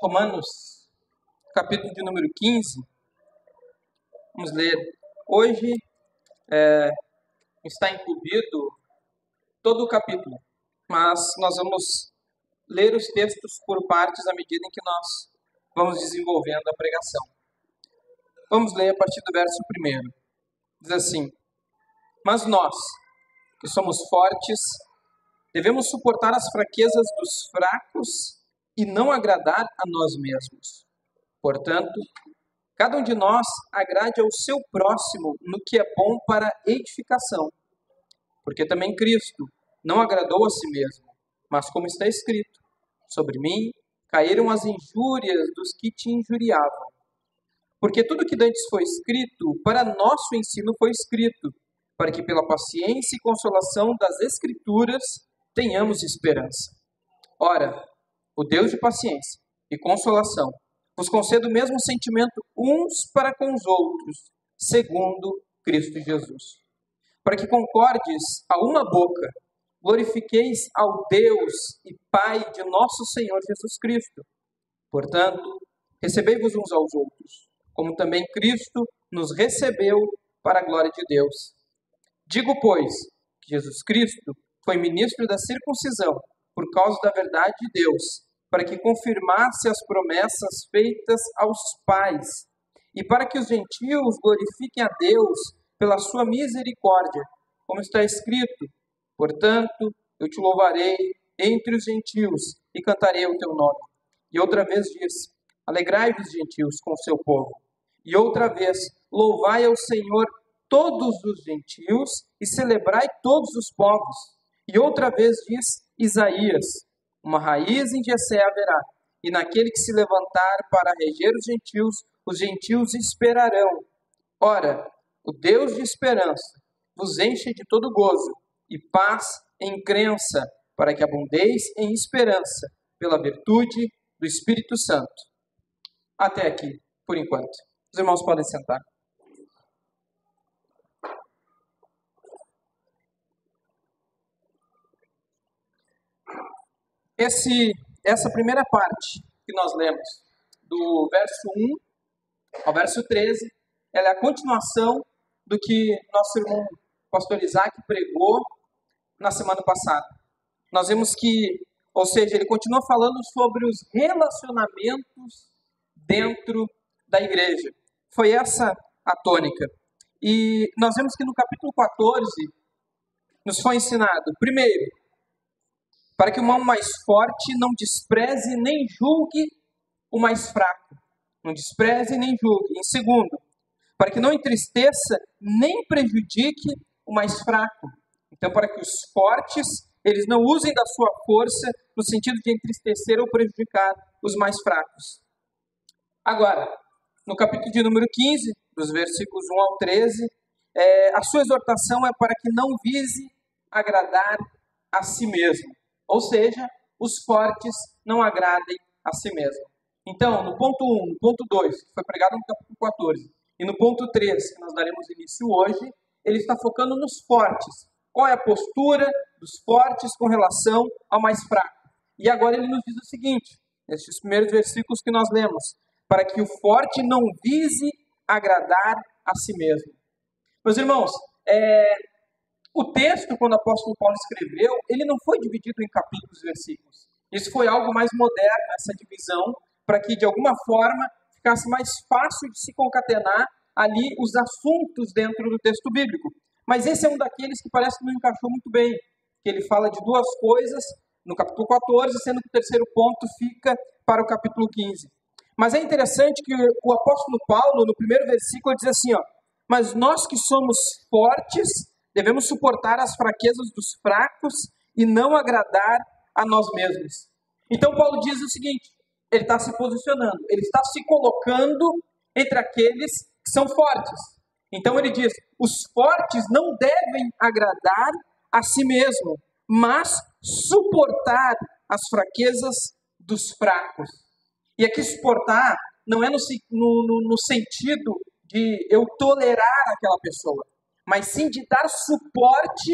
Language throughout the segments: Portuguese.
Romanos, capítulo de número 15. Vamos ler. Hoje está incluído todo o capítulo, mas nós vamos ler os textos por partes à medida em que nós vamos desenvolvendo a pregação. Vamos ler a partir do verso 1. Diz assim: Mas nós, que somos fortes, devemos suportar as fraquezas dos fracos e não agradar a nós mesmos. Portanto, cada um de nós agrade ao seu próximo no que é bom para edificação. Porque também Cristo não agradou a si mesmo, mas como está escrito: sobre mim caíram as injúrias dos que te injuriavam. Porque tudo que dantes foi escrito, para nosso ensino foi escrito, para que pela paciência e consolação das Escrituras tenhamos esperança. Ora, o Deus de paciência e consolação vos conceda o mesmo sentimento uns para com os outros, segundo Cristo Jesus. Para que concordes a uma boca, glorifiqueis ao Deus e Pai de nosso Senhor Jesus Cristo. Portanto, recebei-vos uns aos outros, como também Cristo nos recebeu para a glória de Deus. Digo, pois, que Jesus Cristo foi ministro da circuncisão por causa da verdade de Deus, para que confirmasse as promessas feitas aos pais, e para que os gentios glorifiquem a Deus pela sua misericórdia, como está escrito: portanto, eu te louvarei entre os gentios e cantarei o teu nome. E outra vez diz: alegrai-vos, gentios, com o seu povo. E outra vez: louvai ao Senhor todos os gentios e celebrai todos os povos. E outra vez diz Isaías: uma raiz em Jessé haverá, e naquele que se levantar para reger os gentios esperarão. Ora, o Deus de esperança vos enche de todo gozo e paz em crença, para que abundeis em esperança, pela virtude do Espírito Santo. Até aqui, por enquanto. Os irmãos podem sentar. Essa primeira parte que nós lemos, do verso 1 ao verso 13, ela é a continuação do que nosso irmão pastor Isaac pregou na semana passada. Nós vemos que, ou seja, ele continua falando sobre os relacionamentos dentro da igreja. Foi essa a tônica. E nós vemos que no capítulo 14 nos foi ensinado, primeiro, para que o irmão mais forte não despreze nem julgue o mais fraco. Não despreze nem julgue. Em segundo, para que não entristeça nem prejudique o mais fraco. Então, para que os fortes, eles não usem da sua força no sentido de entristecer ou prejudicar os mais fracos. Agora, no capítulo de número 15, dos versículos 1 ao 13, a sua exortação é para que não vise agradar a si mesmo. Ou seja, os fortes não agradem a si mesmo. Então, no ponto 1, no ponto 2, que foi pregado no capítulo 14, e no ponto 3, que nós daremos início hoje, ele está focando nos fortes. Qual é a postura dos fortes com relação ao mais fraco? E agora ele nos diz o seguinte, nesses primeiros versículos que nós lemos: para que o forte não vise agradar a si mesmo. Meus irmãos, o texto, quando o apóstolo Paulo escreveu, ele não foi dividido em capítulos e versículos. Isso foi algo mais moderno, essa divisão, para que de alguma forma ficasse mais fácil de se concatenar ali os assuntos dentro do texto bíblico. Mas esse é um daqueles que parece que não encaixou muito bem, que ele fala de duas coisas no capítulo 14, sendo que o terceiro ponto fica para o capítulo 15. Mas é interessante que o apóstolo Paulo, no primeiro versículo, diz assim, mas nós que somos fortes, devemos suportar as fraquezas dos fracos e não agradar a nós mesmos. Então Paulo diz o seguinte, ele está se posicionando, ele está se colocando entre aqueles que são fortes. Então ele diz, os fortes não devem agradar a si mesmo, mas suportar as fraquezas dos fracos. E aqui suportar não é no sentido de eu tolerar aquela pessoa, mas sim de dar suporte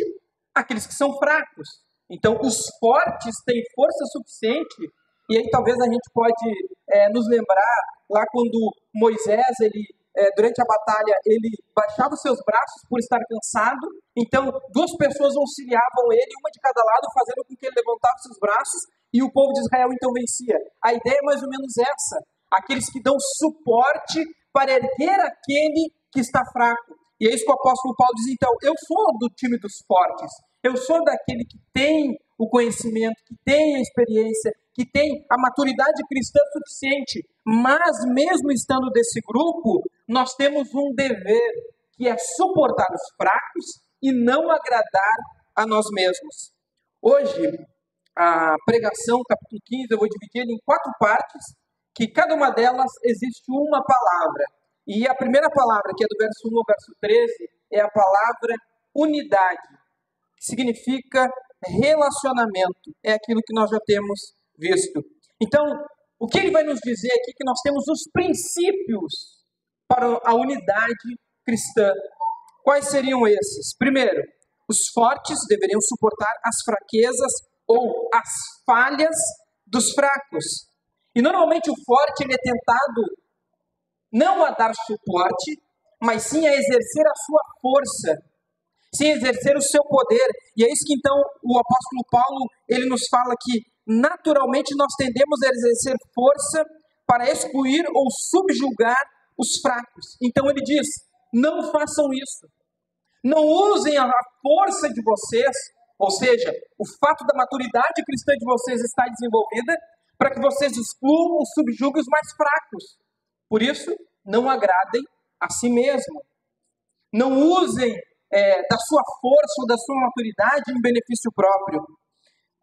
àqueles que são fracos. Então, os fortes têm força suficiente, e aí talvez a gente pode nos lembrar lá quando Moisés, durante a batalha, ele baixava os seus braços por estar cansado. Então, duas pessoas auxiliavam ele, uma de cada lado, fazendo com que ele levantasse os seus braços, e o povo de Israel então vencia. A ideia é mais ou menos essa: aqueles que dão suporte para erguer aquele que está fraco. E é isso que o apóstolo Paulo diz. Então, eu sou do time dos fortes, eu sou daquele que tem o conhecimento, que tem a experiência, que tem a maturidade cristã suficiente, mas mesmo estando desse grupo, nós temos um dever, que é suportar os fracos e não agradar a nós mesmos. Hoje, a pregação, capítulo 15, eu vou dividir em 4 partes, que cada uma delas existe uma palavra. E a primeira palavra, que é do verso 1 ao verso 13, é a palavra unidade, que significa relacionamento. É aquilo que nós já temos visto. Então, o que ele vai nos dizer aqui é que nós temos os princípios para a unidade cristã. Quais seriam esses? Primeiro, os fortes deveriam suportar as fraquezas ou as falhas dos fracos. E normalmente o forte ele é tentado não a dar suporte, mas sim a exercer a sua força, sim exercer o seu poder. E é isso que então o apóstolo Paulo ele nos fala que naturalmente nós tendemos a exercer força para excluir ou subjugar os fracos. Então ele diz: não façam isso. Não usem a força de vocês, ou seja, o fato da maturidade cristã de vocês estar desenvolvida, para que vocês excluam ou subjuguem os mais fracos. Por isso, não agradem a si mesmo. Não usem da sua força ou da sua maturidade em benefício próprio.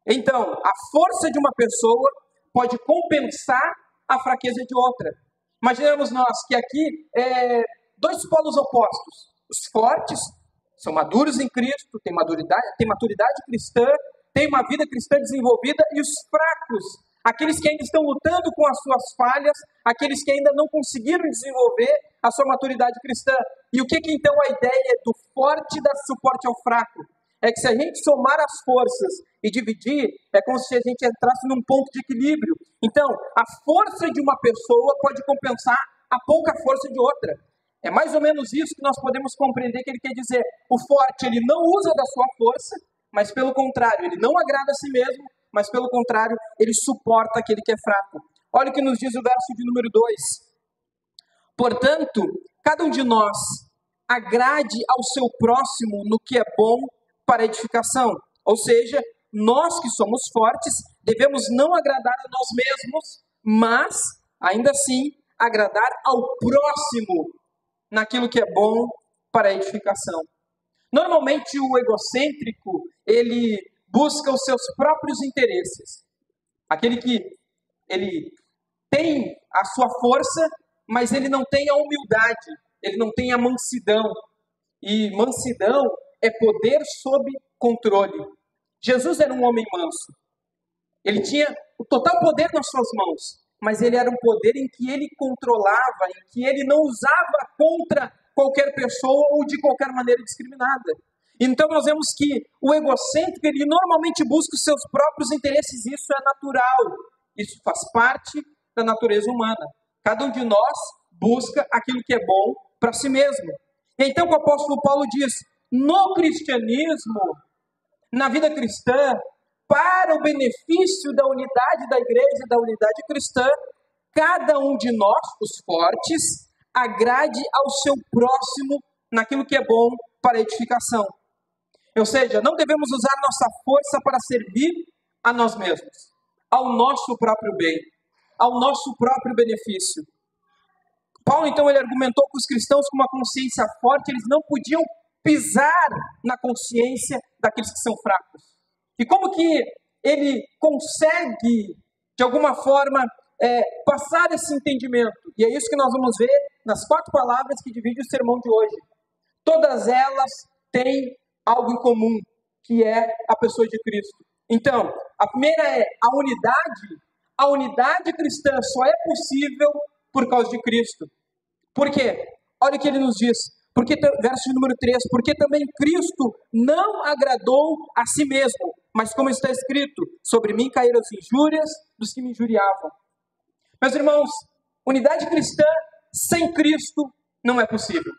Então, a força de uma pessoa pode compensar a fraqueza de outra. Imaginemos nós que aqui, 2 polos opostos. Os fortes são maduros em Cristo, têm maturidade cristã, têm uma vida cristã desenvolvida, e os fracos, aqueles que ainda estão lutando com as suas falhas, aqueles que ainda não conseguiram desenvolver a sua maturidade cristã. E o que então a ideia do forte dar suporte ao fraco? É que se a gente somar as forças e dividir, é como se a gente entrasse num ponto de equilíbrio. Então, a força de uma pessoa pode compensar a pouca força de outra. É mais ou menos isso que nós podemos compreender que ele quer dizer. O forte, ele não usa da sua força, mas pelo contrário, ele não agrada a si mesmo, mas pelo contrário, ele suporta aquele que é fraco. Olha o que nos diz o verso de número 2. Portanto, cada um de nós agrade ao seu próximo no que é bom para edificação. Ou seja, nós que somos fortes, devemos não agradar a nós mesmos, mas, ainda assim, agradar ao próximo naquilo que é bom para a edificação. Normalmente o egocêntrico, ele busca os seus próprios interesses. Aquele que ele tem a sua força, mas ele não tem a humildade, ele não tem a mansidão. E mansidão é poder sob controle. Jesus era um homem manso. Ele tinha o total poder nas suas mãos, mas ele era um poder em que ele controlava, em que ele não usava contra qualquer pessoa ou de qualquer maneira discriminada. Então nós vemos que o egocêntrico, ele normalmente busca os seus próprios interesses, isso é natural, isso faz parte da natureza humana. Cada um de nós busca aquilo que é bom para si mesmo. E então o apóstolo Paulo diz, no cristianismo, na vida cristã, para o benefício da unidade da igreja e da unidade cristã, cada um de nós, os fortes, agrade ao seu próximo naquilo que é bom para a edificação. Ou seja, não devemos usar nossa força para servir a nós mesmos, ao nosso próprio bem, ao nosso próprio benefício. Paulo, então, ele argumentou que os cristãos com uma consciência forte, eles não podiam pisar na consciência daqueles que são fracos. E como que ele consegue, de alguma forma, passar esse entendimento? E é isso que nós vamos ver nas 4 palavras que dividem o sermão de hoje. Todas elas têm algo em comum, que é a pessoa de Cristo. Então, a primeira é a unidade. A unidade cristã só é possível por causa de Cristo. Por quê? Olha o que ele nos diz. Porque, verso número 3, porque também Cristo não agradou a si mesmo, mas como está escrito, sobre mim caíram as injúrias dos que me injuriavam. Meus irmãos, unidade cristã sem Cristo não é possível.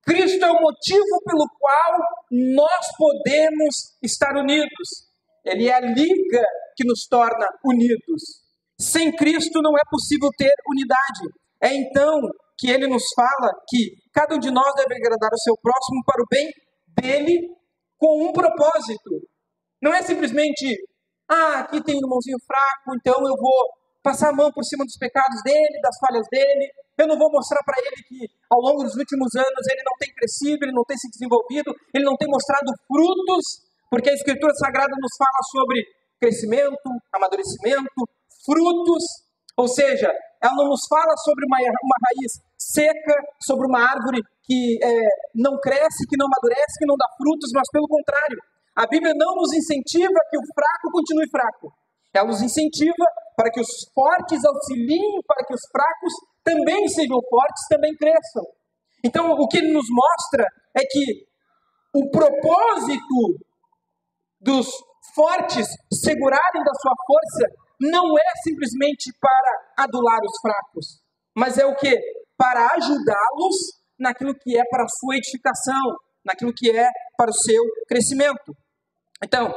Cristo é o motivo pelo qual nós podemos estar unidos. Ele é a liga que nos torna unidos. Sem Cristo não é possível ter unidade. É então que ele nos fala que cada um de nós deve agradar o seu próximo para o bem dele com um propósito. Não é simplesmente, aqui tem um irmãozinho fraco, então eu vou passar a mão por cima dos pecados dele, das falhas dele. Eu não vou mostrar para ele que ao longo dos últimos anos ele não tem crescido, ele não tem se desenvolvido, ele não tem mostrado frutos, porque a Escritura Sagrada nos fala sobre crescimento, amadurecimento, frutos, ou seja, ela não nos fala sobre uma raiz seca, sobre uma árvore que não cresce, que não amadurece, que não dá frutos, mas pelo contrário, a Bíblia não nos incentiva que o fraco continue fraco. Ela nos incentiva para que os fortes auxiliem, para que os fracos também sejam fortes, também cresçam. Então, o que ele nos mostra é que o propósito dos fortes segurarem da sua força não é simplesmente para adular os fracos, mas é o quê? Para ajudá-los naquilo que é para a sua edificação, naquilo que é para o seu crescimento. Então,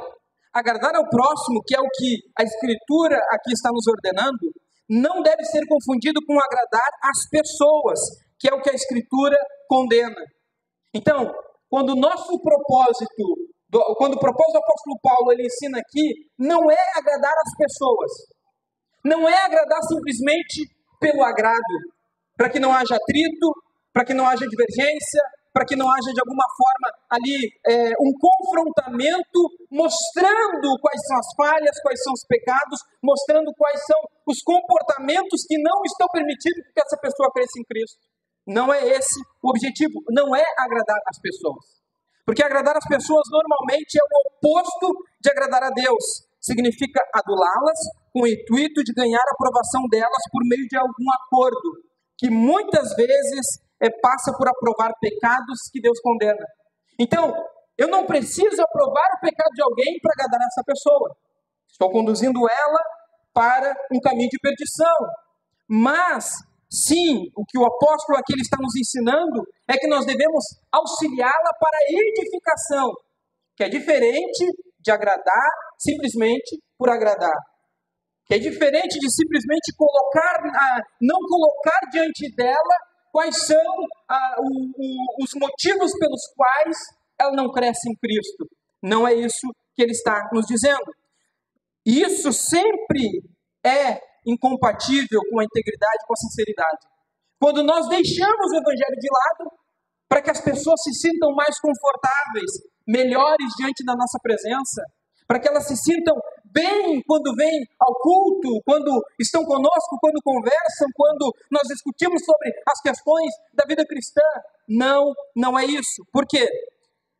agradar ao próximo, que é o que a Escritura aqui está nos ordenando, não deve ser confundido com agradar as pessoas, que é o que a Escritura condena. Então, quando o propósito do apóstolo Paulo ele ensina aqui, não é agradar as pessoas, não é agradar simplesmente pelo agrado, para que não haja atrito, para que não haja divergência, para que não haja de alguma forma ali um confrontamento, mostrando quais são as falhas, quais são os pecados, mostrando quais são os comportamentos que não estão permitindo que essa pessoa cresça em Cristo. Não é esse o objetivo, não é agradar as pessoas. Porque agradar as pessoas normalmente é o oposto de agradar a Deus. Significa adulá-las com o intuito de ganhar a aprovação delas por meio de algum acordo, que muitas vezes passa por aprovar pecados que Deus condena. Então, eu não preciso aprovar o pecado de alguém para agradar essa pessoa. Estou conduzindo ela para um caminho de perdição. Mas, sim, o que o apóstolo aqui ele está nos ensinando é que nós devemos auxiliá-la para a edificação, que é diferente de agradar simplesmente por agradar. Que é diferente de simplesmente não colocar diante dela quais são os motivos pelos quais ela não cresce em Cristo. Não é isso que ele está nos dizendo. Isso sempre é incompatível com a integridade, com a sinceridade. Quando nós deixamos o evangelho de lado, para que as pessoas se sintam mais confortáveis, melhores diante da nossa presença, para que elas se sintam bem quando vêm ao culto, quando estão conosco, quando conversam, quando nós discutimos sobre as questões da vida cristã. Não é isso. Por quê?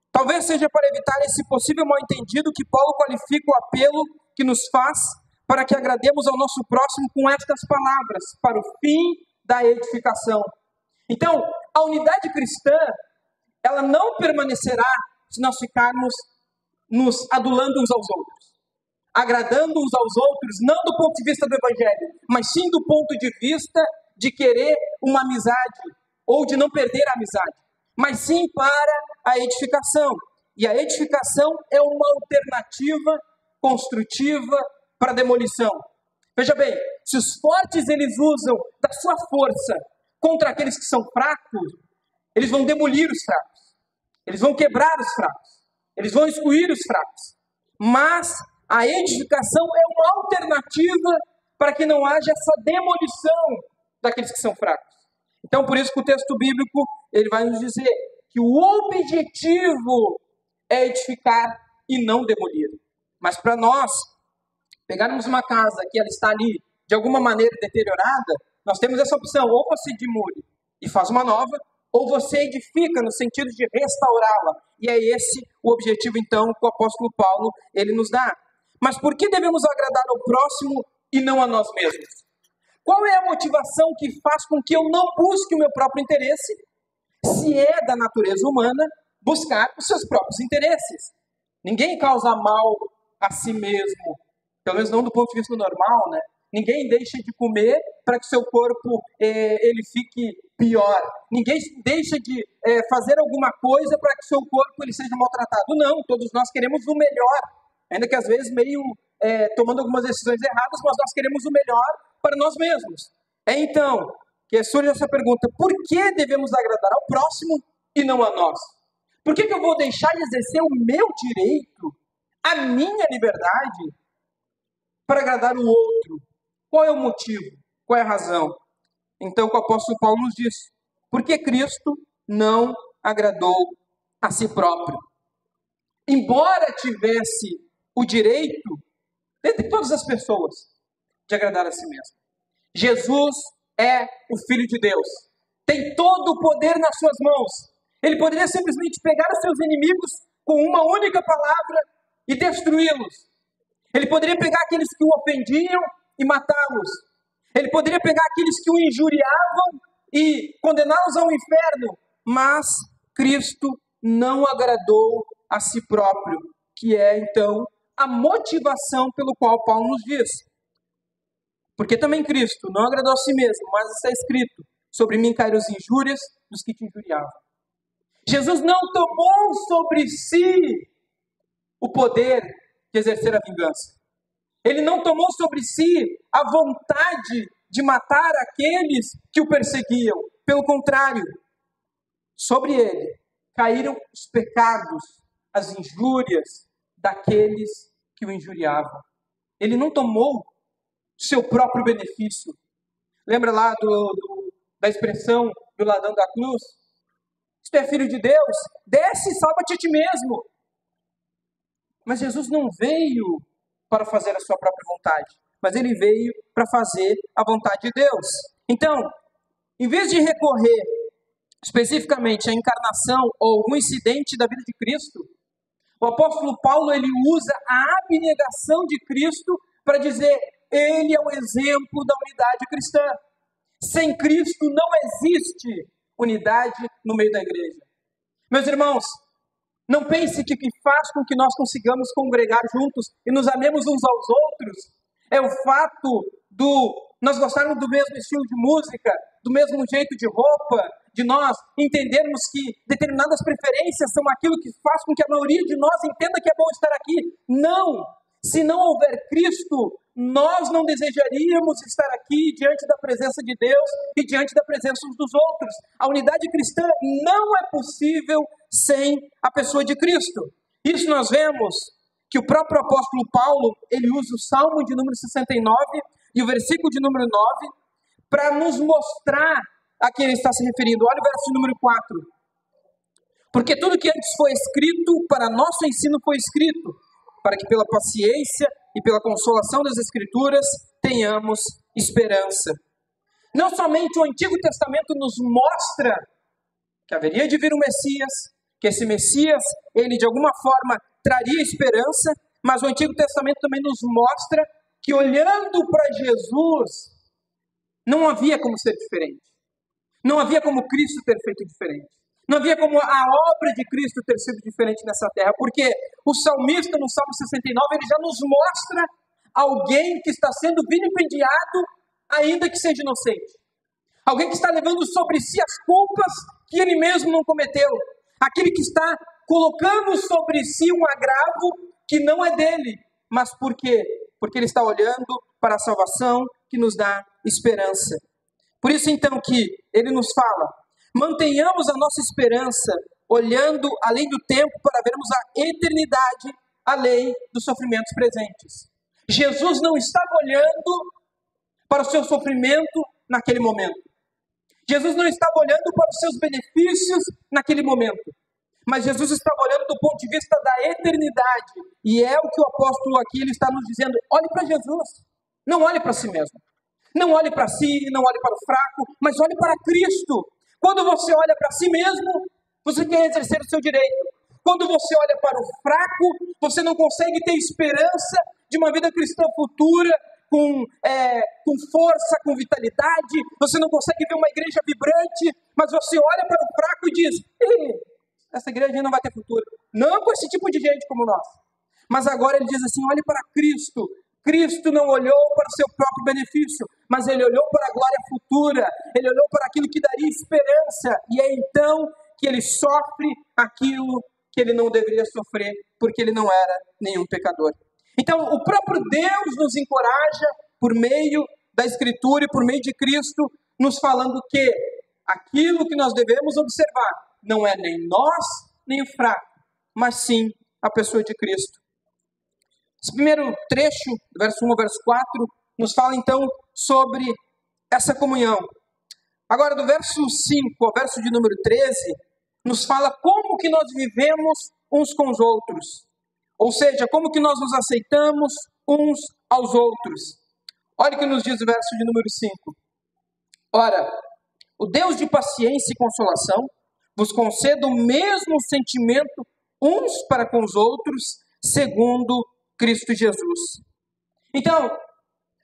Talvez seja para evitar esse possível mal-entendido que Paulo qualifica o apelo que nos faz para que agrademos ao nosso próximo com estas palavras, para o fim da edificação. Então, a unidade cristã, ela não permanecerá se nós ficarmos nos adulando uns aos outros, agradando uns aos outros, não do ponto de vista do evangelho, mas sim do ponto de vista de querer uma amizade, ou de não perder a amizade, mas sim para a edificação. E a edificação é uma alternativa construtiva para a demolição. Veja bem, se os fortes eles usam da sua força contra aqueles que são fracos, eles vão demolir os fracos, eles vão quebrar os fracos, eles vão excluir os fracos. Mas a edificação é uma alternativa para que não haja essa demolição daqueles que são fracos. Então, por isso que o texto bíblico ele vai nos dizer que o objetivo é edificar e não demolir. Mas para nós pegarmos uma casa que ela está ali de alguma maneira deteriorada, nós temos essa opção: ou você demole e faz uma nova, ou você edifica no sentido de restaurá-la. E é esse o objetivo, então, que o apóstolo Paulo ele nos dá. Mas por que devemos agradar ao próximo e não a nós mesmos? Qual é a motivação que faz com que eu não busque o meu próprio interesse, se é da natureza humana buscar os seus próprios interesses? Ninguém causa mal a si mesmo, pelo menos não do ponto de vista normal, né? Ninguém deixa de comer para que seu corpo ele fique pior. Ninguém deixa de fazer alguma coisa para que seu corpo ele seja maltratado. Não, todos nós queremos o melhor. Ainda que às vezes meio tomando algumas decisões erradas, mas nós queremos o melhor para nós mesmos. Então, que surge essa pergunta: por que devemos agradar ao próximo e não a nós? Por que eu vou deixar de exercer o meu direito, a minha liberdade, para agradar o outro? Qual é o motivo? Qual é a razão? Então, o que o apóstolo Paulo nos diz: porque Cristo não agradou a si próprio. Embora tivesse o direito, dentre todas as pessoas, de agradar a si mesmo. Jesus é o Filho de Deus. Tem todo o poder nas suas mãos. Ele poderia simplesmente pegar os seus inimigos com uma única palavra e destruí-los. Ele poderia pegar aqueles que o ofendiam e matá-los. Ele poderia pegar aqueles que o injuriavam e condená-los ao inferno. Mas Cristo não agradou a si próprio, que é, então, a motivação pelo qual Paulo nos diz. Porque também Cristo não agradou a si mesmo, mas está escrito: sobre mim caíram as injúrias dos que te injuriavam. Jesus não tomou sobre si o poder de exercer a vingança. Ele não tomou sobre si a vontade de matar aqueles que o perseguiam. Pelo contrário, sobre ele caíram os pecados, as injúrias daqueles que o injuriavam. Ele não tomou seu próprio benefício. Lembra lá da expressão do ladrão da cruz? Se tu é filho de Deus, desce e salva-te a ti mesmo. Mas Jesus não veio para fazer a sua própria vontade, mas ele veio para fazer a vontade de Deus. Então, em vez de recorrer especificamente à encarnação ou um incidente da vida de Cristo, o apóstolo Paulo ele usa a abnegação de Cristo para dizer: ele é o exemplo da unidade cristã. Sem Cristo não existe unidade no meio da igreja. Meus irmãos, não pense que o que faz com que nós consigamos congregar juntos e nos amemos uns aos outros é o fato nós gostarmos do mesmo estilo de música, do mesmo jeito de roupa, de nós entendermos que determinadas preferências são aquilo que faz com que a maioria de nós entenda que é bom estar aqui. Não! Se não houver Cristo, nós não desejaríamos estar aqui diante da presença de Deus e diante da presença uns dos outros. A unidade cristã não é possível sem a pessoa de Cristo. Isso nós vemos que o próprio apóstolo Paulo, ele usa o Salmo de número 69 e o versículo de número 9 para nos mostrar a quem ele está se referindo. Olha o verso número 4. Porque tudo que antes foi escrito, para nosso ensino foi escrito, para que pela paciência e pela consolação das Escrituras tenhamos esperança. Não somente o Antigo Testamento nos mostra que haveria de vir um Messias, que esse Messias, ele de alguma forma traria esperança, mas o Antigo Testamento também nos mostra que olhando para Jesus, não havia como ser diferente. Não havia como Cristo ter feito diferente. Não havia como a obra de Cristo ter sido diferente nessa terra, porque o salmista, no Salmo 69, ele já nos mostra alguém que está sendo vilipendiado, ainda que seja inocente. Alguém que está levando sobre si as culpas que ele mesmo não cometeu. Aquele que está colocando sobre si um agravo que não é dele. Mas por quê? Porque ele está olhando para a salvação que nos dá esperança. Por isso, então, que ele nos fala: mantenhamos a nossa esperança olhando além do tempo para vermos a eternidade além dos sofrimentos presentes. Jesus não estava olhando para o seu sofrimento naquele momento. Jesus não estava olhando para os seus benefícios naquele momento. Mas Jesus estava olhando do ponto de vista da eternidade. E é o que o apóstolo aqui ele está nos dizendo: olhe para Jesus. Não olhe para si mesmo. Não olhe para si, não olhe para o fraco, mas olhe para Cristo. Quando você olha para si mesmo, você quer exercer o seu direito. Quando você olha para o fraco, você não consegue ter esperança de uma vida cristã futura, com força, com vitalidade. Você não consegue ver uma igreja vibrante, mas você olha para o fraco e diz: essa igreja não vai ter futuro. Não com esse tipo de gente como nós. Mas agora ele diz assim: olhe para Cristo. Cristo não olhou para o seu próprio benefício, mas ele olhou para a glória futura, ele olhou para aquilo que daria esperança, e é então que ele sofre aquilo que ele não deveria sofrer, porque ele não era nenhum pecador. Então, o próprio Deus nos encoraja, por meio da Escritura e por meio de Cristo, nos falando que aquilo que nós devemos observar não é nem nós, nem o fraco, mas sim a pessoa de Cristo. Esse primeiro trecho, do verso 1 ao verso 4, nos fala então sobre essa comunhão. Agora, do verso 5 ao verso de número 13, nos fala como que nós vivemos uns com os outros. Ou seja, como que nós nos aceitamos uns aos outros. Olha o que nos diz o verso de número 5. Ora, o Deus de paciência e consolação vos conceda o mesmo sentimento uns para com os outros, segundo Cristo Jesus. Então,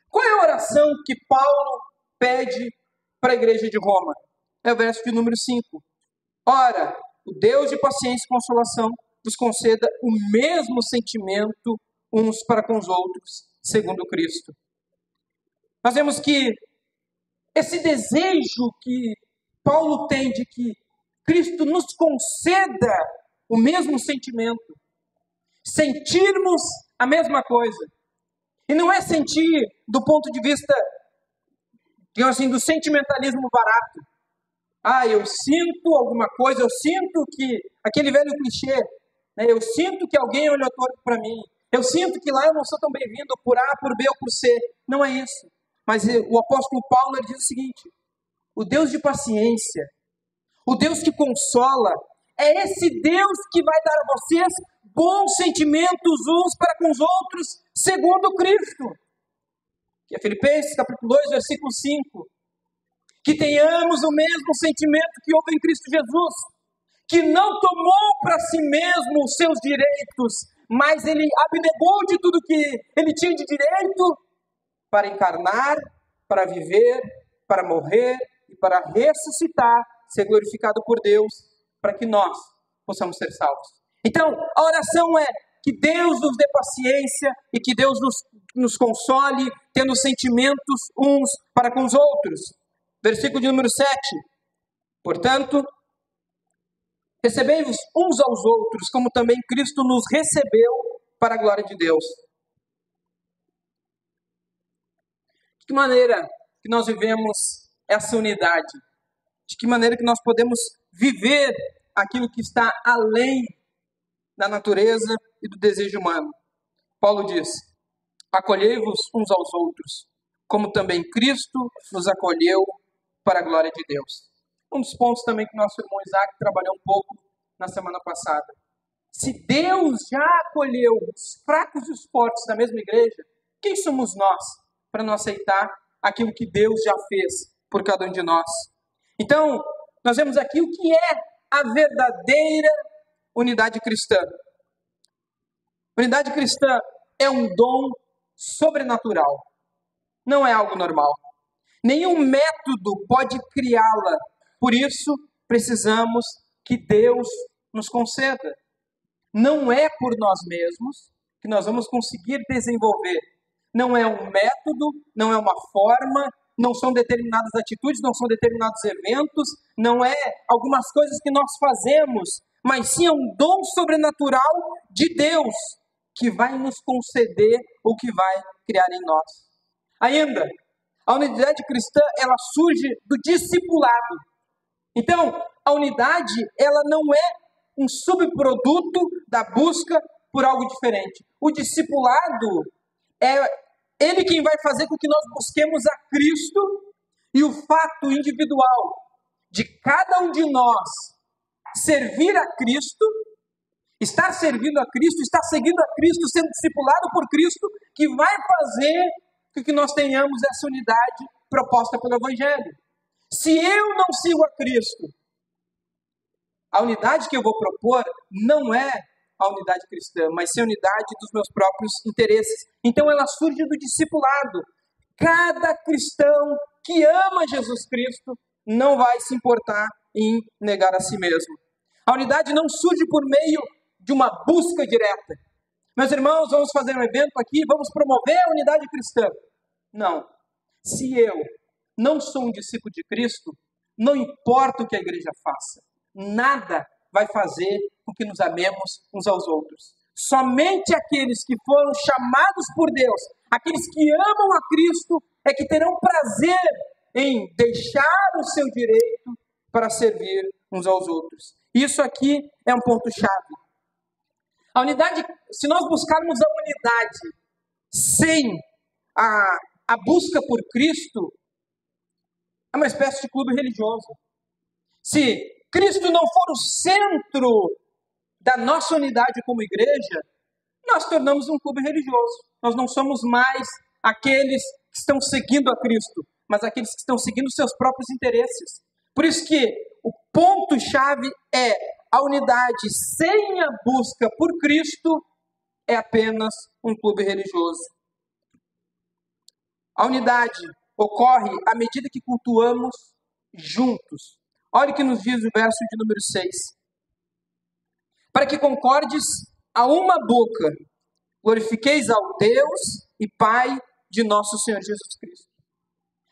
qual é a oração que Paulo pede para a igreja de Roma? É o verso de número 5. Ora, o Deus de paciência e consolação vos conceda o mesmo sentimento uns para com os outros, segundo Cristo. Nós vemos que esse desejo que Paulo tem de que Cristo nos conceda o mesmo sentimento, sentirmos a mesma coisa. E não é sentir do ponto de vista, digamos assim, do sentimentalismo barato. Eu sinto alguma coisa, eu sinto que, aquele velho clichê, né, eu sinto que alguém olhou torto para mim, eu sinto que lá eu não sou tão bem-vindo por A, por B ou por C. Não é isso. Mas o apóstolo Paulo ele diz o seguinte: o Deus de paciência, o Deus que consola, é esse Deus que vai dar a vocês bons sentimentos uns para com os outros, segundo Cristo. Que é Filipenses capítulo 2, versículo 5. Que tenhamos o mesmo sentimento que houve em Cristo Jesus, que não tomou para si mesmo os seus direitos, mas ele abnegou de tudo que ele tinha de direito para encarnar, para viver, para morrer e para ressuscitar, ser glorificado por Deus, para que nós possamos ser salvos. Então, a oração é que Deus nos dê paciência e que Deus nos console, tendo sentimentos uns para com os outros. Versículo de número 7. Portanto, recebei-vos uns aos outros, como também Cristo nos recebeu para a glória de Deus. De que maneira que nós vivemos essa unidade? De que maneira que nós podemos viver aquilo que está além da natureza e do desejo humano? Paulo diz: acolhei-vos uns aos outros, como também Cristo nos acolheu para a glória de Deus. Um dos pontos também que nosso irmão Isaac trabalhou um pouco na semana passada. Se Deus já acolheu os fracos e os fortes da mesma igreja, quem somos nós para não aceitar aquilo que Deus já fez por cada um de nós? Então, nós vemos aqui o que é a verdadeira unidade cristã. Unidade cristã é um dom sobrenatural, não é algo normal. Nenhum método pode criá-la, por isso precisamos que Deus nos conceda. Não é por nós mesmos que nós vamos conseguir desenvolver. Não é um método, não é uma forma, não são determinadas atitudes, não são determinados eventos, não é algumas coisas que nós fazemos, mas sim é um dom sobrenatural de Deus que vai nos conceder o que vai criar em nós. Ainda, a unidade cristã, ela surge do discipulado. Então, a unidade, ela não é um subproduto da busca por algo diferente. O discipulado é ele quem vai fazer com que nós busquemos a Cristo, e o fato individual de cada um de nós servir a Cristo, estar servindo a Cristo, estar seguindo a Cristo, sendo discipulado por Cristo, que vai fazer com que nós tenhamos essa unidade proposta pelo Evangelho. Se eu não sigo a Cristo, a unidade que eu vou propor não é a unidade cristã, mas sim a unidade dos meus próprios interesses. Então ela surge do discipulado. Cada cristão que ama Jesus Cristo não vai se importar em negar a si mesmo. A unidade não surge por meio de uma busca direta. Meus irmãos, vamos fazer um evento aqui, vamos promover a unidade cristã. Não. Se eu não sou um discípulo de Cristo, não importa o que a igreja faça, nada vai fazer com que nos amemos uns aos outros. Somente aqueles que foram chamados por Deus, aqueles que amam a Cristo, é que terão prazer em deixar o seu direito para servir uns aos outros. Isso aqui é um ponto-chave. A unidade, se nós buscarmos a unidade sem a busca por Cristo, é uma espécie de clube religioso. Se Cristo não for o centro da nossa unidade como igreja, nós tornamos um clube religioso. Nós não somos mais aqueles que estão seguindo a Cristo, mas aqueles que estão seguindo seus próprios interesses. Por isso que o ponto-chave é a unidade sem a busca por Cristo é apenas um clube religioso. A unidade ocorre à medida que cultuamos juntos. Olha o que nos diz o verso de número 6. Para que concordes a uma boca, glorifiqueis ao Deus e Pai de nosso Senhor Jesus Cristo.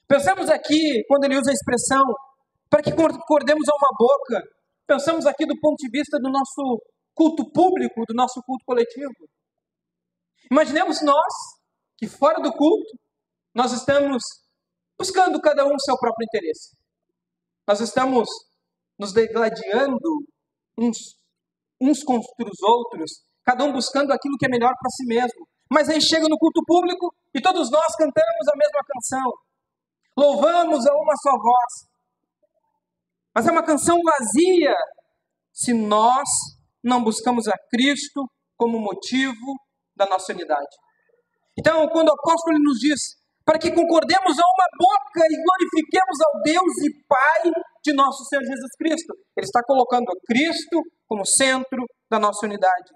Pensamos aqui, quando ele usa a expressão, para que concordemos a uma boca, pensamos aqui do ponto de vista do nosso culto público, do nosso culto coletivo. Imaginemos nós, que fora do culto, nós estamos buscando cada um o seu próprio interesse. Nós estamos nos degladiando uns contra os outros, cada um buscando aquilo que é melhor para si mesmo. Mas aí chega no culto público e todos nós cantamos a mesma canção. Louvamos a uma só voz. Mas é uma canção vazia se nós não buscamos a Cristo como motivo da nossa unidade. Então, quando o apóstolo nos diz para que concordemos a uma boca e glorifiquemos ao Deus e Pai de nosso Senhor Jesus Cristo, ele está colocando a Cristo como centro da nossa unidade.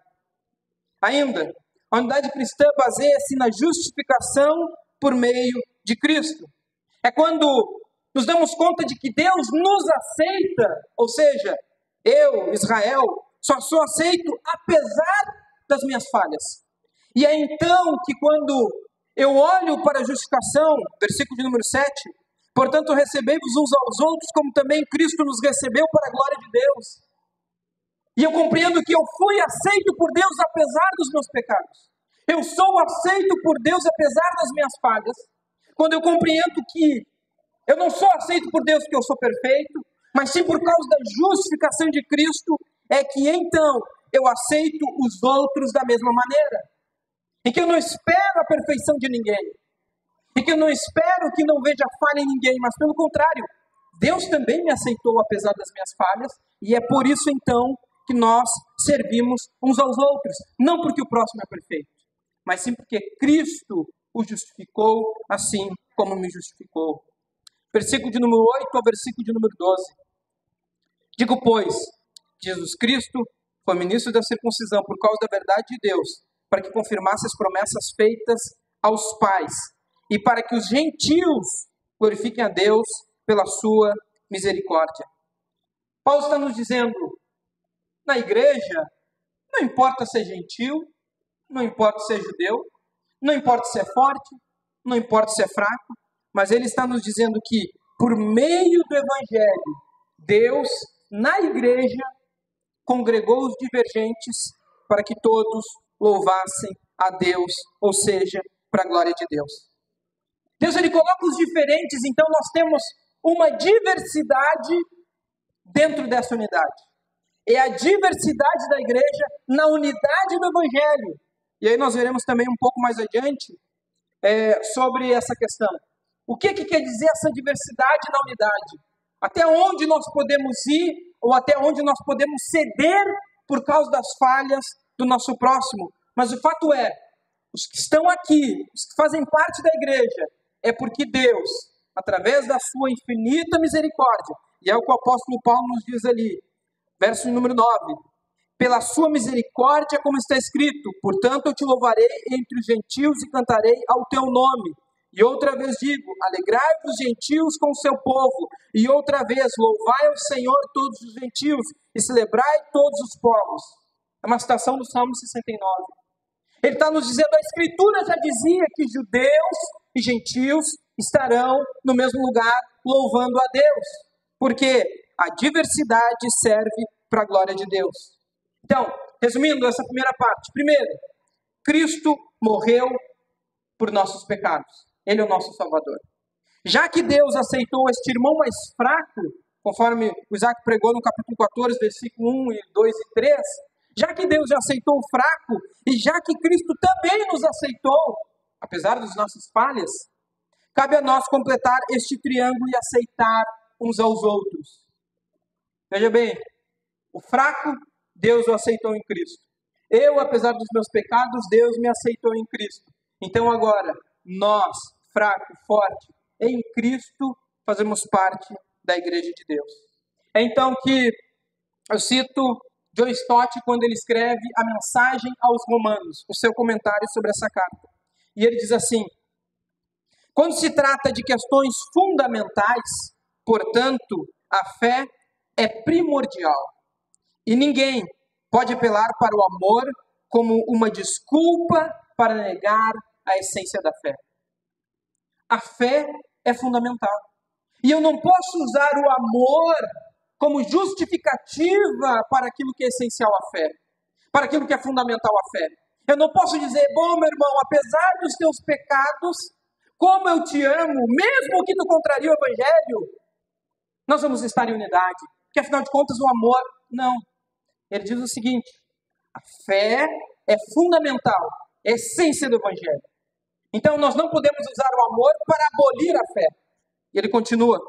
Ainda, a unidade cristã baseia-se na justificação por meio de Cristo. É quando nos damos conta de que Deus nos aceita, ou seja, eu, Israel, só sou aceito apesar das minhas falhas. E é então que quando eu olho para a justificação, versículo de número 7, portanto recebei-vos uns aos outros como também Cristo nos recebeu para a glória de Deus. E eu compreendo que eu fui aceito por Deus apesar dos meus pecados. Eu sou aceito por Deus apesar das minhas falhas. Quando eu compreendo que eu não sou aceito por Deus porque eu sou perfeito, mas sim por causa da justificação de Cristo, é que então eu aceito os outros da mesma maneira. Em que eu não espero a perfeição de ninguém. Em que eu não espero que não veja falha em ninguém, mas pelo contrário, Deus também me aceitou apesar das minhas falhas, e é por isso então que nós servimos uns aos outros. Não porque o próximo é perfeito, mas sim porque Cristo o justificou assim como me justificou. Versículo de número 8 ao versículo de número 12. Digo, pois, Jesus Cristo foi ministro da circuncisão por causa da verdade de Deus, para que confirmasse as promessas feitas aos pais, e para que os gentios glorifiquem a Deus pela sua misericórdia. Paulo está nos dizendo, na igreja, não importa ser gentil, não importa ser judeu, não importa se é forte, não importa se é fraco, mas ele está nos dizendo que, por meio do Evangelho, Deus, na igreja, congregou os divergentes para que todos louvassem a Deus, ou seja, para a glória de Deus. Deus, ele coloca os diferentes, então nós temos uma diversidade dentro dessa unidade. É a diversidade da igreja na unidade do Evangelho. E aí nós veremos também um pouco mais adiante sobre essa questão. O que quer dizer essa diversidade na unidade? Até onde nós podemos ir ou até onde nós podemos ceder por causa das falhas do nosso próximo. Mas o fato é, os que estão aqui, os que fazem parte da igreja, é porque Deus, através da sua infinita misericórdia, e é o que o apóstolo Paulo nos diz ali, verso número 9, pela sua misericórdia, como está escrito, portanto eu te louvarei entre os gentios e cantarei ao teu nome. E outra vez digo, alegrai-vos os gentios com o seu povo. E outra vez, louvai ao Senhor todos os gentios e celebrai todos os povos. É uma citação do Salmo 69. Ele está nos dizendo, a Escritura já dizia que judeus e gentios estarão no mesmo lugar louvando a Deus, porque a diversidade serve para a glória de Deus. Então, resumindo essa primeira parte, primeiro, Cristo morreu por nossos pecados. Ele é o nosso Salvador. Já que Deus aceitou este irmão mais fraco, conforme o Isaac pregou no capítulo 14, versículo 1, 2 e 3, já que Deus já aceitou o fraco, e já que Cristo também nos aceitou, apesar das nossas falhas, cabe a nós completar este triângulo e aceitar uns aos outros. Veja bem, o fraco, Deus o aceitou em Cristo. Eu, apesar dos meus pecados, Deus me aceitou em Cristo. Então agora, nós, fraco, forte, em Cristo, fazemos parte da igreja de Deus. É então que eu cito John Stott quando ele escreve a mensagem aos Romanos, o seu comentário sobre essa carta. E ele diz assim: quando se trata de questões fundamentais, portanto, a fé é primordial. E ninguém pode apelar para o amor como uma desculpa para negar a essência da fé. A fé é fundamental. E eu não posso usar o amor como justificativa para aquilo que é essencial à fé, para aquilo que é fundamental à fé. Eu não posso dizer, bom, meu irmão, apesar dos teus pecados, como eu te amo, mesmo que tu contraria o Evangelho, nós vamos estar em unidade. Porque afinal de contas o amor, não. Ele diz o seguinte, a fé é fundamental, é a essência do Evangelho. Então nós não podemos usar o amor para abolir a fé. E ele continua,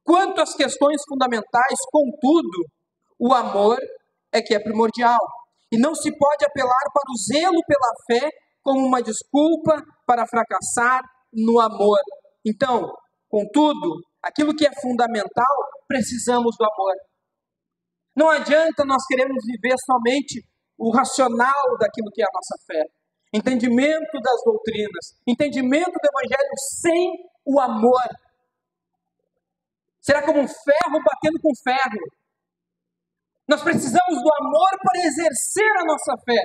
quanto às questões fundamentais, contudo, o amor é que é primordial. E não se pode apelar para o zelo pela fé como uma desculpa para fracassar no amor. Então, contudo, aquilo que é fundamental, precisamos do amor. Não adianta nós queremos viver somente o racional daquilo que é a nossa fé. Entendimento das doutrinas, entendimento do Evangelho sem o amor. Será como um ferro batendo com ferro. Nós precisamos do amor para exercer a nossa fé.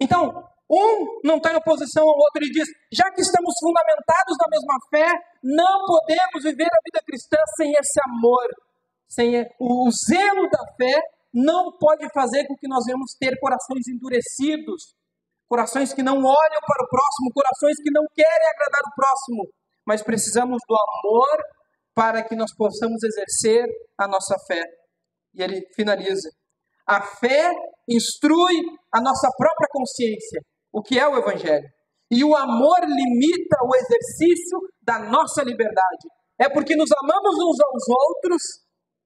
Então, um não está em oposição ao outro. Ele diz, já que estamos fundamentados na mesma fé, não podemos viver a vida cristã sem esse amor. Sem o zelo da fé não pode fazer com que nós venhamos ter corações endurecidos, corações que não olham para o próximo, corações que não querem agradar o próximo. Mas precisamos do amor para que nós possamos exercer a nossa fé. E ele finaliza. A fé instrui a nossa própria consciência, o que é o Evangelho. E o amor limita o exercício da nossa liberdade. É porque nos amamos uns aos outros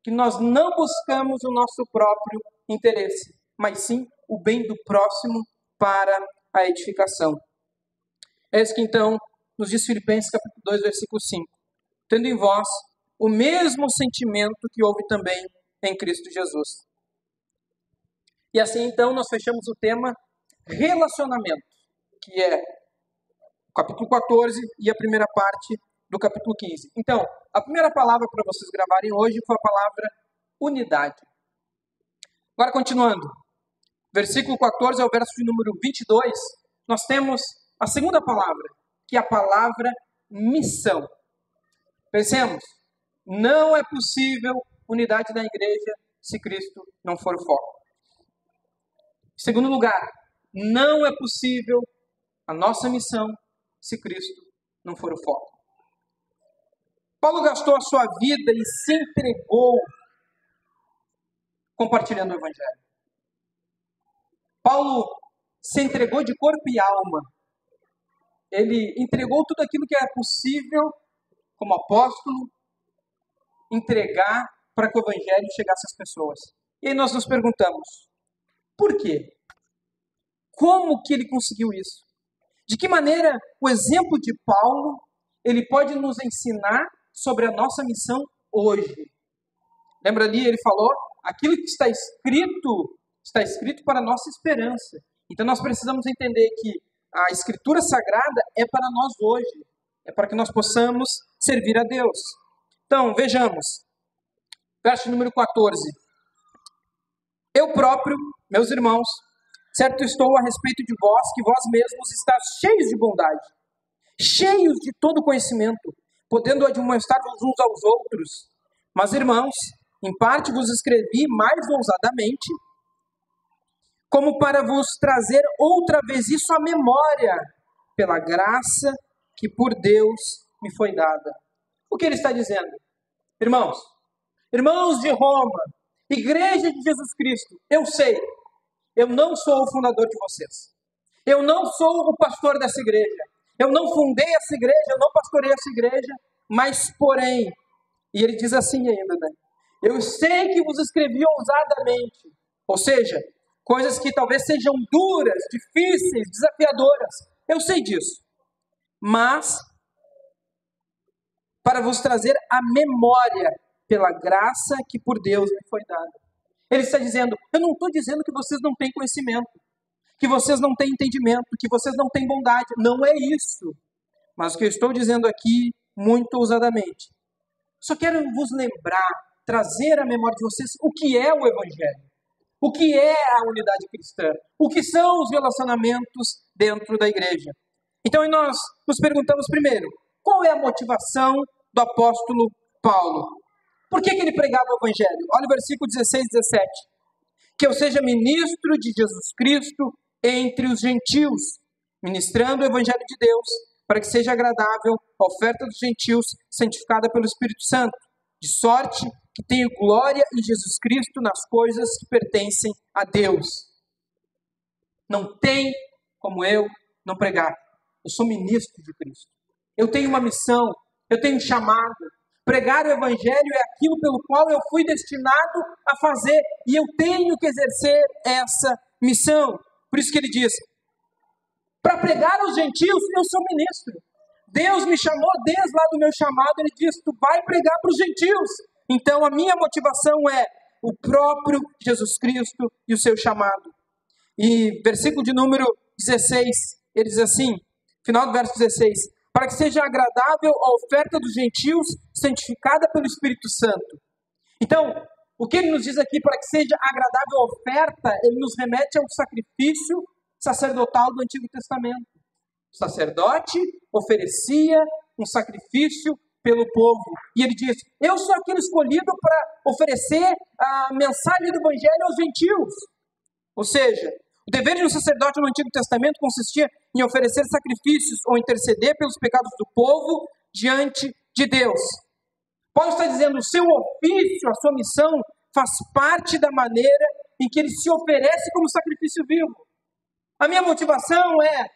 que nós não buscamos o nosso próprio interesse, mas sim o bem do próximo para a edificação. É isso que então nos diz Filipenses capítulo 2, versículo 5. Tendo em vós o mesmo sentimento que houve também em Cristo Jesus. E assim então nós fechamos o tema relacionamento, que é o capítulo 14 e a primeira parte do capítulo 15. Então, a primeira palavra para vocês gravarem hoje foi a palavra unidade. Agora continuando, versículo 14 ao verso de número 22, nós temos a segunda palavra, que é a palavra missão. Pensemos, não é possível unidade na igreja se Cristo não for o foco. Em segundo lugar, não é possível a nossa missão se Cristo não for o foco. Paulo gastou a sua vida e se entregou compartilhando o Evangelho. Paulo se entregou de corpo e alma. Ele entregou tudo aquilo que era possível, como apóstolo, entregar para que o Evangelho chegasse às pessoas. E aí nós nos perguntamos, por quê? Como que ele conseguiu isso? De que maneira o exemplo de Paulo ele pode nos ensinar sobre a nossa missão hoje? Lembra ali, ele falou, aquilo que está escrito para a nossa esperança. Então nós precisamos entender que a Escritura Sagrada é para nós hoje, é para que nós possamos servir a Deus. Então, vejamos, verso número 14. Eu próprio, meus irmãos, Certo estou a respeito de vós, que vós mesmos estáis cheios de bondade, cheios de todo conhecimento, podendo admoestar-vos uns aos outros. Mas, irmãos, em parte vos escrevi mais ousadamente, como para vos trazer outra vez isso à memória, pela graça que por Deus me foi dada. O que ele está dizendo? Irmãos de Roma, Igreja de Jesus Cristo, eu sei, eu não sou o fundador de vocês. Eu não sou o pastor dessa igreja. Eu não fundei essa igreja, eu não pastorei essa igreja, mas porém, e ele diz assim ainda, né? Eu sei que vos escrevi ousadamente, ou seja, coisas que talvez sejam duras, difíceis, desafiadoras. Eu sei disso. Mas, para vos trazer a memória pela graça que por Deus me foi dada. Ele está dizendo, eu não estou dizendo que vocês não têm conhecimento, que vocês não têm entendimento, que vocês não têm bondade. Não é isso. Mas o que eu estou dizendo aqui, muito ousadamente, só quero vos lembrar, trazer à memória de vocês o que é o Evangelho, o que é a unidade cristã, o que são os relacionamentos dentro da igreja. Então nós nos perguntamos primeiro, qual é a motivação do apóstolo Paulo? Por que ele pregava o Evangelho? Olha o versículo 16 e 17. Que eu seja ministro de Jesus Cristo entre os gentios, ministrando o Evangelho de Deus, para que seja agradável a oferta dos gentios, santificada pelo Espírito Santo, de sorte que tenho glória em Jesus Cristo nas coisas que pertencem a Deus. Não tem como eu não pregar. Eu sou ministro de Cristo. Eu tenho uma missão, eu tenho um chamado. Pregar o Evangelho é aquilo pelo qual eu fui destinado a fazer, e eu tenho que exercer essa missão. Por isso que ele diz, para pregar aos gentios, eu sou ministro. Deus me chamou desde lá do meu chamado, ele diz, tu vai pregar para os gentios. Então a minha motivação é o próprio Jesus Cristo e o seu chamado. E versículo de número 16, ele diz assim, final do verso 16, para que seja agradável a oferta dos gentios, santificada pelo Espírito Santo. Então, o que ele nos diz aqui, para que seja agradável a oferta, ele nos remete ao sacrifício sacerdotal do Antigo Testamento. O sacerdote oferecia um sacrifício pelo povo. E ele diz, eu sou aquele escolhido para oferecer a mensagem do Evangelho aos gentios. Ou seja, o dever de um sacerdote no Antigo Testamento consistia em oferecer sacrifícios ou interceder pelos pecados do povo diante de Deus. Paulo está dizendo, o seu ofício, a sua missão, faz parte da maneira em que ele se oferece como sacrifício vivo. A minha motivação é,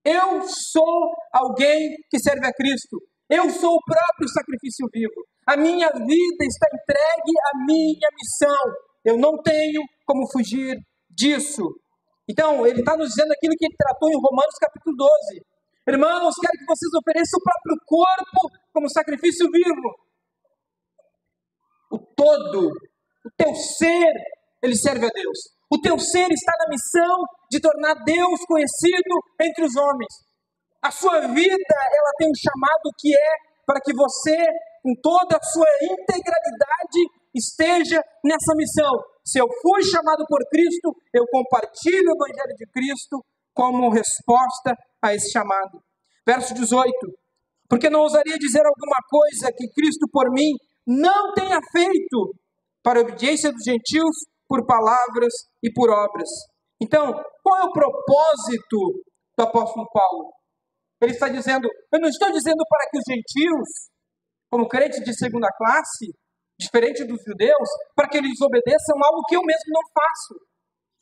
eu sou alguém que serve a Cristo. Eu sou o próprio sacrifício vivo. A minha vida está entregue à minha missão. Eu não tenho como fugir disso. Então, ele está nos dizendo aquilo que ele tratou em Romanos capítulo 12. Irmãos, quero que vocês ofereçam o próprio corpo como sacrifício vivo. O todo, o teu ser, ele serve a Deus. O teu ser está na missão de tornar Deus conhecido entre os homens. A sua vida, ela tem um chamado que é para que você, com toda a sua integralidade, esteja nessa missão. Se eu fui chamado por Cristo, eu compartilho o Evangelho de Cristo como resposta a esse chamado. Verso 18. Porque não ousaria dizer alguma coisa que Cristo por mim não tenha feito para a obediência dos gentios por palavras e por obras. Então, qual é o propósito do apóstolo Paulo? Ele está dizendo, eu não estou dizendo para que os gentios, como crentes de segunda classe, diferente dos judeus, para que eles obedeçam algo que eu mesmo não faço.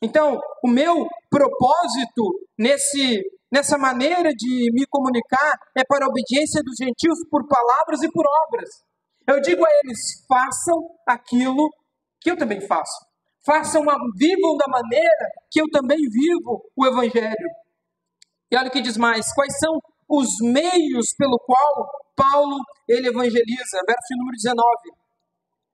Então, o meu propósito nessa maneira de me comunicar é para a obediência dos gentios por palavras e por obras. Eu digo a eles, façam aquilo que eu também faço. Vivam da maneira que eu também vivo o Evangelho. E olha o que diz mais, quais são os meios pelo qual Paulo ele evangeliza? Verso número 19.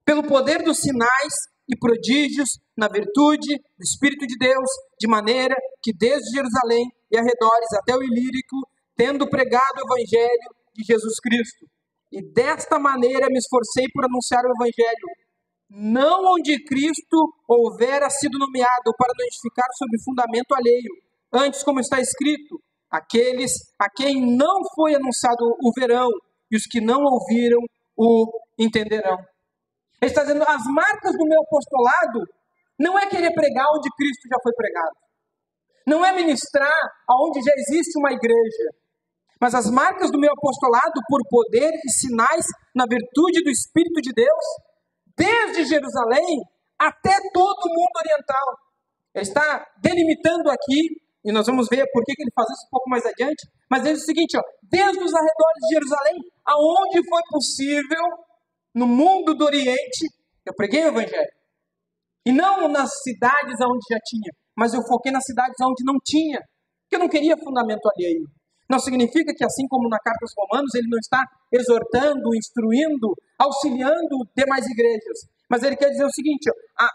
Pelo poder dos sinais e prodígios, na virtude do Espírito de Deus, de maneira que desde Jerusalém e arredores até o Ilírico, tendo pregado o Evangelho de Jesus Cristo. E desta maneira me esforcei por anunciar o Evangelho, não onde Cristo houvera sido nomeado para não edificar sobre fundamento alheio. Antes, como está escrito, aqueles a quem não foi anunciado o verão, e os que não ouviram o entenderão. Ele está dizendo, as marcas do meu apostolado não é querer pregar onde Cristo já foi pregado. Não é ministrar aonde já existe uma igreja. Mas as marcas do meu apostolado, por poder e sinais na virtude do Espírito de Deus, desde Jerusalém até todo o mundo oriental. Ele está delimitando aqui, e nós vamos ver por que ele faz isso um pouco mais adiante, mas ele diz o seguinte, desde os arredores de Jerusalém, aonde foi possível, no mundo do Oriente, eu preguei o Evangelho. E não nas cidades onde já tinha, mas eu foquei nas cidades onde não tinha, porque eu não queria fundamento alheio. Não significa que, assim como na carta aos Romanos, ele não está exortando, instruindo, auxiliando demais igrejas. Mas ele quer dizer o seguinte,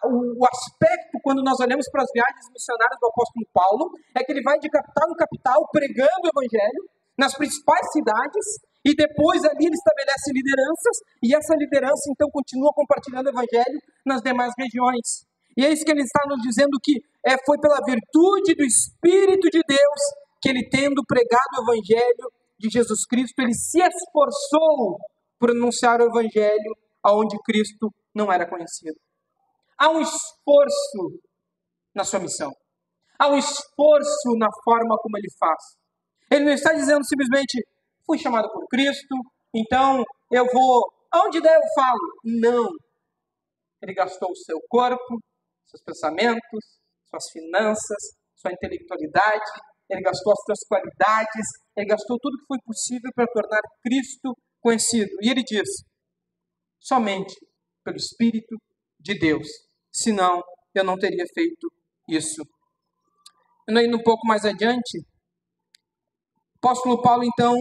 o aspecto, quando nós olhamos para as viagens missionárias do apóstolo Paulo, é que ele vai de capital em capital pregando o Evangelho nas principais cidades, e depois ali ele estabelece lideranças, e essa liderança então continua compartilhando o Evangelho nas demais regiões. E é isso que ele está nos dizendo, que foi pela virtude do Espírito de Deus que ele, tendo pregado o Evangelho de Jesus Cristo, ele se esforçou por anunciar o Evangelho aonde Cristo não era conhecido. Há um esforço na sua missão. Há um esforço na forma como ele faz. Ele não está dizendo simplesmente, fui chamado por Cristo, então eu vou, aonde der eu falo. Não. Ele gastou o seu corpo, seus pensamentos, suas finanças, sua intelectualidade, ele gastou as suas qualidades, ele gastou tudo que foi possível para tornar Cristo conhecido. E ele diz, somente pelo Espírito de Deus, senão eu não teria feito isso. Indo um pouco mais adiante, o apóstolo Paulo, então,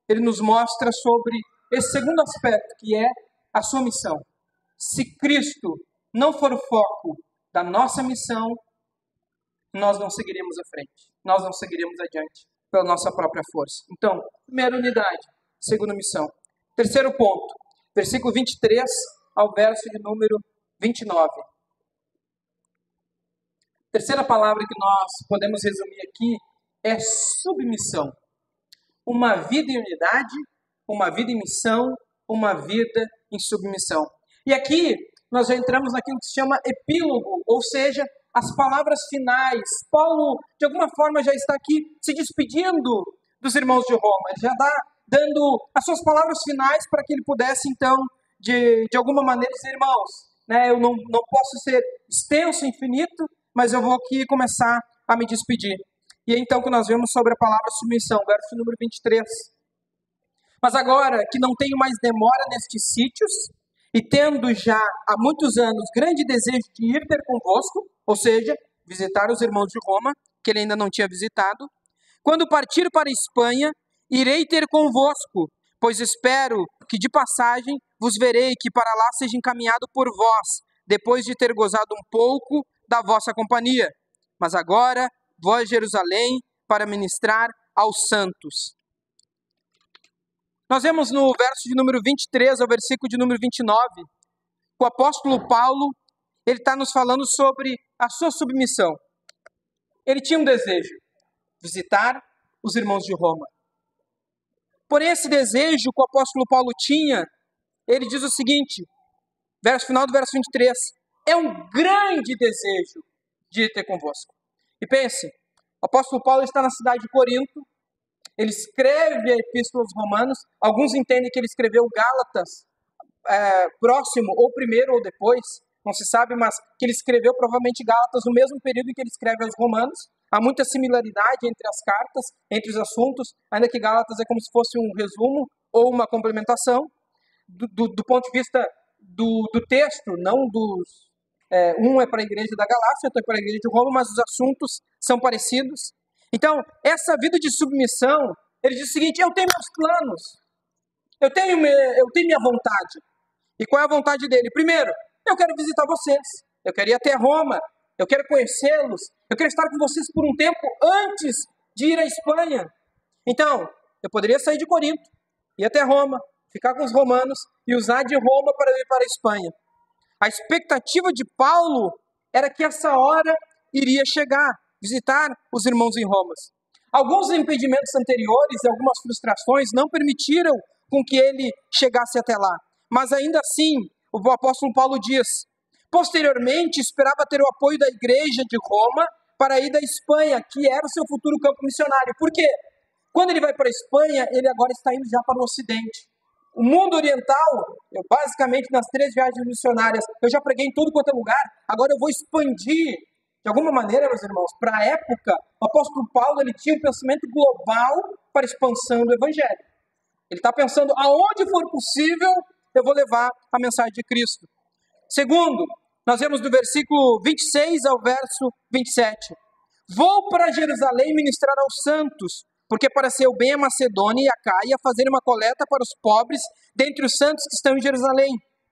ele nos mostra sobre esse segundo aspecto, que é a sua missão. Se Cristo não for o foco da nossa missão, nós não seguiremos à frente, nós não seguiremos adiante pela nossa própria força. Então, primeira unidade, segunda missão. Terceiro ponto, versículo 23 ao verso de número 29. Terceira palavra que nós podemos resumir aqui é submissão. Uma vida em unidade, uma vida em missão, uma vida em submissão. E aqui nós já entramos naquilo que se chama epílogo, ou seja, as palavras finais. Paulo, de alguma forma, já está aqui se despedindo dos irmãos de Roma. Ele já está dando as suas palavras finais para que ele pudesse, então, de alguma maneira dizer, irmãos, né, eu não posso ser extenso, infinito, mas eu vou aqui começar a me despedir. E é então que nós vemos sobre a palavra submissão, verso número 23. Mas agora que não tenho mais demora nestes sítios, e tendo já há muitos anos grande desejo de ir ter convosco, ou seja, visitar os irmãos de Roma, que ele ainda não tinha visitado, quando partir para a Espanha, irei ter convosco, pois espero que de passagem vos verei, que para lá seja encaminhado por vós, depois de ter gozado um pouco da vossa companhia. Mas agora vou a Jerusalém para ministrar aos santos. Nós vemos no verso de número 23 ao versículo de número 29, o apóstolo Paulo, ele está nos falando sobre a sua submissão. Ele tinha um desejo, visitar os irmãos de Roma. Porém, esse desejo que o apóstolo Paulo tinha, ele diz o seguinte, final do verso 23, é um grande desejo de ir ter convosco. E pense, o apóstolo Paulo está na cidade de Corinto, ele escreve a epístola aos Romanos, alguns entendem que ele escreveu Gálatas próximo, ou primeiro ou depois, não se sabe, mas que ele escreveu provavelmente Gálatas no mesmo período em que ele escreve aos Romanos. Há muita similaridade entre as cartas, entre os assuntos, ainda que Gálatas é como se fosse um resumo ou uma complementação. Do ponto de vista do texto, não dos... um é para a igreja da Galácia, outro é para a igreja de Roma, mas os assuntos são parecidos. Então, essa vida de submissão, ele diz o seguinte, eu tenho meus planos, eu tenho minha vontade. E qual é a vontade dele? Primeiro, eu quero visitar vocês, eu quero ir até Roma, eu quero conhecê-los, eu quero estar com vocês por um tempo antes de ir à Espanha. Então, eu poderia sair de Corinto, ir até Roma, ficar com os romanos e usar de Roma para ir para a Espanha. A expectativa de Paulo era que essa hora iria chegar, visitar os irmãos em Roma. Alguns impedimentos anteriores e algumas frustrações não permitiram com que ele chegasse até lá. Mas ainda assim, o apóstolo Paulo diz: posteriormente, esperava ter o apoio da igreja de Roma para ir da Espanha, que era o seu futuro campo missionário. Por quê? Quando ele vai para a Espanha, ele agora está indo já para o Ocidente. O mundo oriental, basicamente nas 3 viagens missionárias, eu já preguei em tudo quanto é lugar, agora eu vou expandir. De alguma maneira, meus irmãos, para a época, o apóstolo Paulo ele tinha um pensamento global para a expansão do evangelho. Ele está pensando, aonde for possível, eu vou levar a mensagem de Cristo. Segundo, nós vemos do versículo 26 ao verso 27. Vou para Jerusalém ministrar aos santos, porque pareceu bem a Macedônia e a Caia fazerem uma coleta para os pobres dentre os santos que estão em Jerusalém.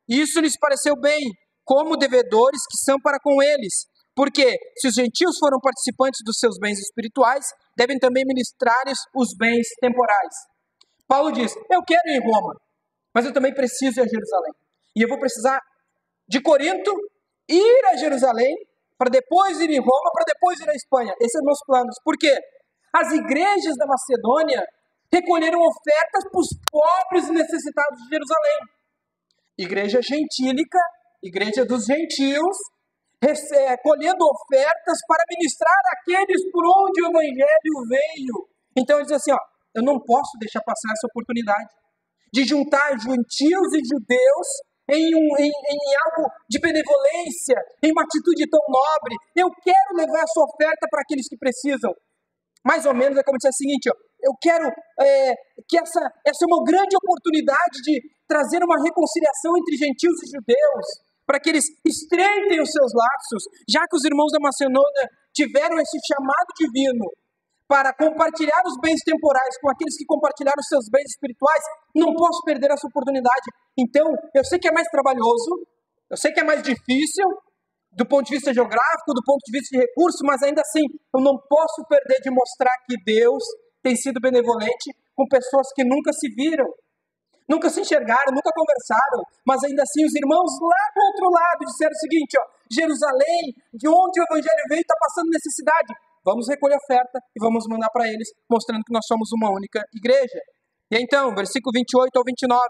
Isso lhes pareceu bem, como devedores que são para com eles. Porque se os gentios foram participantes dos seus bens espirituais, devem também ministrar os bens temporais. Paulo diz, eu quero ir em Roma, mas eu também preciso ir a Jerusalém. E eu vou precisar de Corinto, ir a Jerusalém, para depois ir em Roma, para depois ir à Espanha. Esses são meus planos. Por quê? As igrejas da Macedônia recolheram ofertas para os pobres e necessitados de Jerusalém. Igreja gentílica, igreja dos gentios, colhendo ofertas para ministrar aqueles por onde o evangelho veio. Então ele diz assim, eu não posso deixar passar essa oportunidade de juntar gentios e judeus em algo de benevolência, em uma atitude tão nobre. Eu quero levar essa oferta para aqueles que precisam. Mais ou menos é como dizer o seguinte, eu quero que essa é uma grande oportunidade de trazer uma reconciliação entre gentios e judeus, para que eles estreitem os seus laços, já que os irmãos da Macedônia tiveram esse chamado divino para compartilhar os bens temporais com aqueles que compartilharam os seus bens espirituais, não posso perder essa oportunidade. Então, eu sei que é mais trabalhoso, eu sei que é mais difícil, do ponto de vista geográfico, do ponto de vista de recursos, mas ainda assim, eu não posso perder de mostrar que Deus tem sido benevolente com pessoas que nunca se viram, nunca se enxergaram, nunca conversaram, mas ainda assim os irmãos lá do outro lado disseram o seguinte, Jerusalém, de onde o evangelho veio, está passando necessidade. Vamos recolher a oferta e vamos mandar para eles, mostrando que nós somos uma única igreja. E então, versículo 28 ao 29.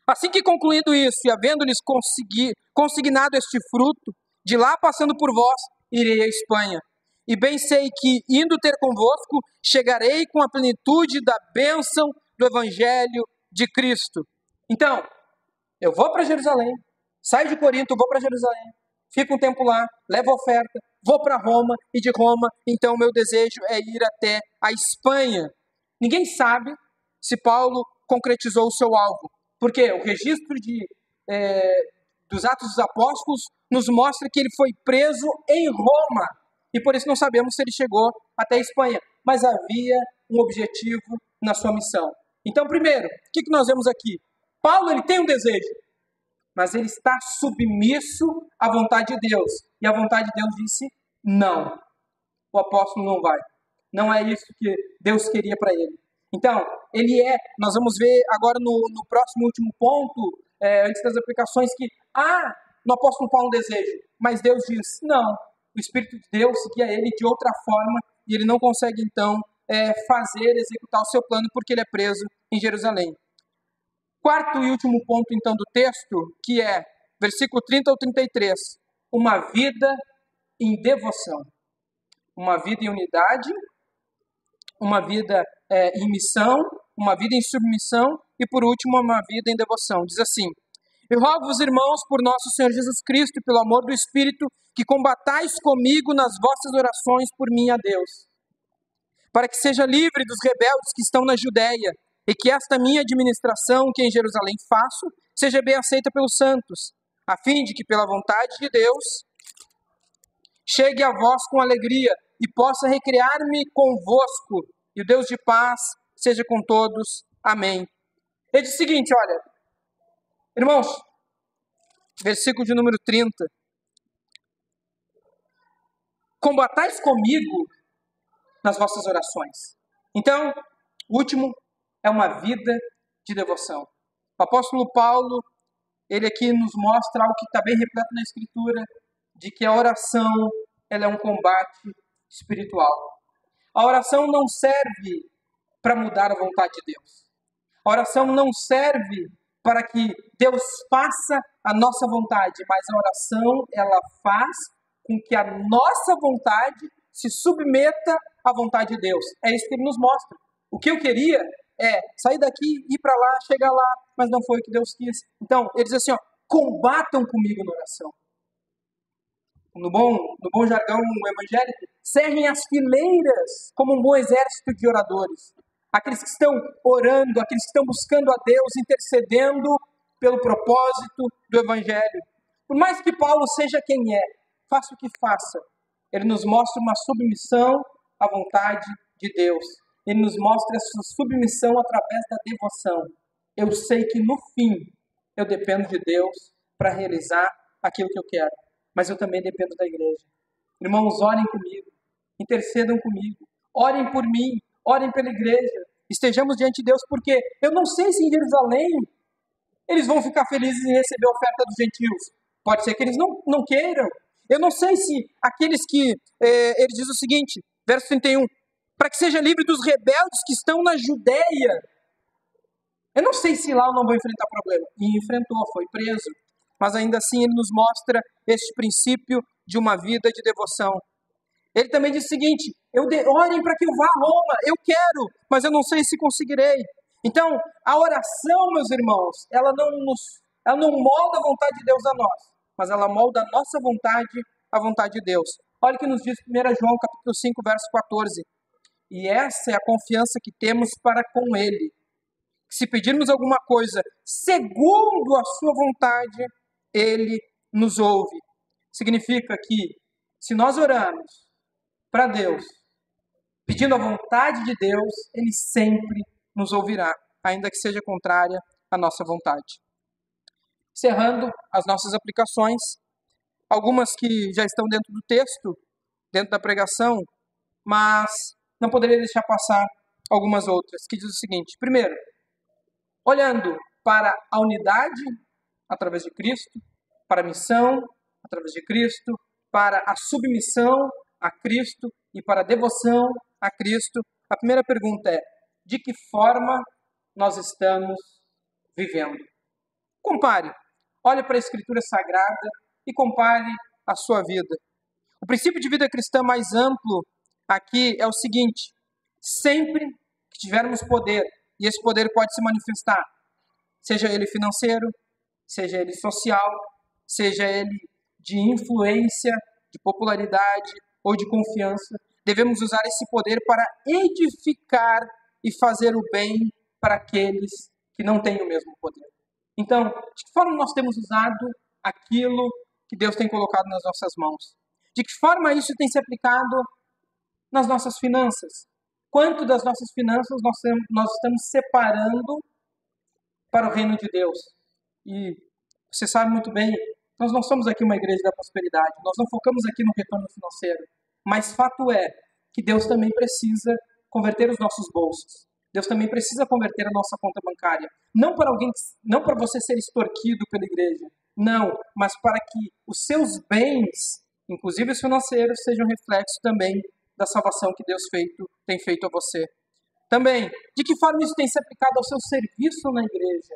Assim que concluído isso, e havendo-lhes consignado este fruto, de lá passando por vós, irei à Espanha. E bem sei que, indo ter convosco, chegarei com a plenitude da bênção do Evangelho de Cristo. Então, eu vou para Jerusalém, saio de Corinto, vou para Jerusalém, fico um tempo lá, levo a oferta, vou para Roma, e de Roma, então, o meu desejo é ir até a Espanha. Ninguém sabe se Paulo concretizou o seu alvo, porque o registro dos Atos dos Apóstolos nos mostra que ele foi preso em Roma, e por isso não sabemos se ele chegou até a Espanha, mas havia um objetivo na sua missão. Então, primeiro, o que nós vemos aqui? Paulo ele tem um desejo, mas ele está submisso à vontade de Deus, e a vontade de Deus disse não. O apóstolo não vai. Não é isso que Deus queria para ele. Então, nós vamos ver agora no próximo último ponto, antes das aplicações, que no apóstolo Paulo um desejo, mas Deus diz, não, o Espírito de Deus guia ele de outra forma, e ele não consegue então executar o seu plano, porque ele é preso em Jerusalém. Quarto e último ponto então do texto, que é versículo 30 ao 33, uma vida em devoção, uma vida em unidade, uma vida em missão, uma vida em submissão e, por último, uma vida em devoção. Diz assim, eu rogo-vos, irmãos, por nosso Senhor Jesus Cristo e pelo amor do Espírito, que combatais comigo nas vossas orações por mim a Deus, para que seja livre dos rebeldes que estão na Judéia, e que esta minha administração, que em Jerusalém faço, seja bem aceita pelos santos, a fim de que, pela vontade de Deus, chegue a vós com alegria e possa recriar-me convosco, e o Deus de paz seja com todos. Amém. Ele diz o seguinte, olha, irmãos, versículo de número 30, combatais comigo nas vossas orações. Então, o último é uma vida de devoção. O apóstolo Paulo, ele aqui nos mostra algo que está bem repleto na Escritura, de que a oração ela é um combate espiritual. A oração não serve para mudar a vontade de Deus. A oração não serve para que Deus faça a nossa vontade, mas a oração ela faz com que a nossa vontade se submeta à vontade de Deus. É isso que ele nos mostra. O que eu queria é sair daqui, ir para lá, chegar lá, mas não foi o que Deus quis. Então, ele diz assim, combatam comigo na oração. No bom jargão evangélico, cerrem as fileiras como um bom exército de oradores. Aqueles que estão orando, aqueles que estão buscando a Deus, intercedendo pelo propósito do Evangelho. Por mais que Paulo seja quem é, faça o que faça, ele nos mostra uma submissão à vontade de Deus. Ele nos mostra essa submissão através da devoção. Eu sei que no fim eu dependo de Deus para realizar aquilo que eu quero, mas eu também dependo da igreja. Irmãos, orem comigo, intercedam comigo, orem por mim, orem pela igreja, estejamos diante de Deus, porque eu não sei se em Jerusalém eles vão ficar felizes em receber a oferta dos gentios. Pode ser que eles não queiram. Eu não sei se aqueles que... ele diz o seguinte, verso 31, para que seja livre dos rebeldes que estão na Judéia. Eu não sei se lá eu não vou enfrentar problema. E enfrentou, foi preso. Mas ainda assim ele nos mostra este princípio de uma vida de devoção. Ele também diz o seguinte, orem para que eu vá a Roma, eu quero, mas eu não sei se conseguirei. Então, a oração, meus irmãos, ela não molda a vontade de Deus a nós, mas ela molda a nossa vontade à vontade de Deus. Olha o que nos diz 1 João capítulo 5, verso 14. E essa é a confiança que temos para com Ele. Que se pedirmos alguma coisa segundo a sua vontade, Ele nos ouve. Significa que se nós oramos para Deus, pedindo a vontade de Deus, Ele sempre nos ouvirá, ainda que seja contrária à nossa vontade. Encerrando as nossas aplicações, algumas que já estão dentro do texto, dentro da pregação, mas não poderia deixar passar algumas outras, que diz o seguinte, primeiro, olhando para a unidade através de Cristo, para a missão através de Cristo, para a submissão a Cristo e para a devoção a Cristo, a primeira pergunta é, de que forma nós estamos vivendo? Compare, olhe para a Escritura Sagrada e compare a sua vida. O princípio de vida cristã mais amplo aqui é o seguinte, sempre que tivermos poder, e esse poder pode se manifestar, seja ele financeiro, seja ele social, seja ele de influência, de popularidade ou de confiança, devemos usar esse poder para edificar e fazer o bem para aqueles que não têm o mesmo poder. Então, de que forma nós temos usado aquilo que Deus tem colocado nas nossas mãos? De que forma isso tem se aplicado nas nossas finanças? Quanto das nossas finanças nós estamos separando para o reino de Deus? E você sabe muito bem, nós não somos aqui uma igreja da prosperidade, nós não focamos aqui no retorno financeiro, mas fato é que Deus também precisa converter os nossos bolsos. Deus também precisa converter a nossa conta bancária. Não para você ser extorquido pela igreja, não, mas para que os seus bens, inclusive os financeiros, sejam reflexo também da salvação que Deus tem feito a você. Também, de que forma isso tem se aplicado ao seu serviço na igreja?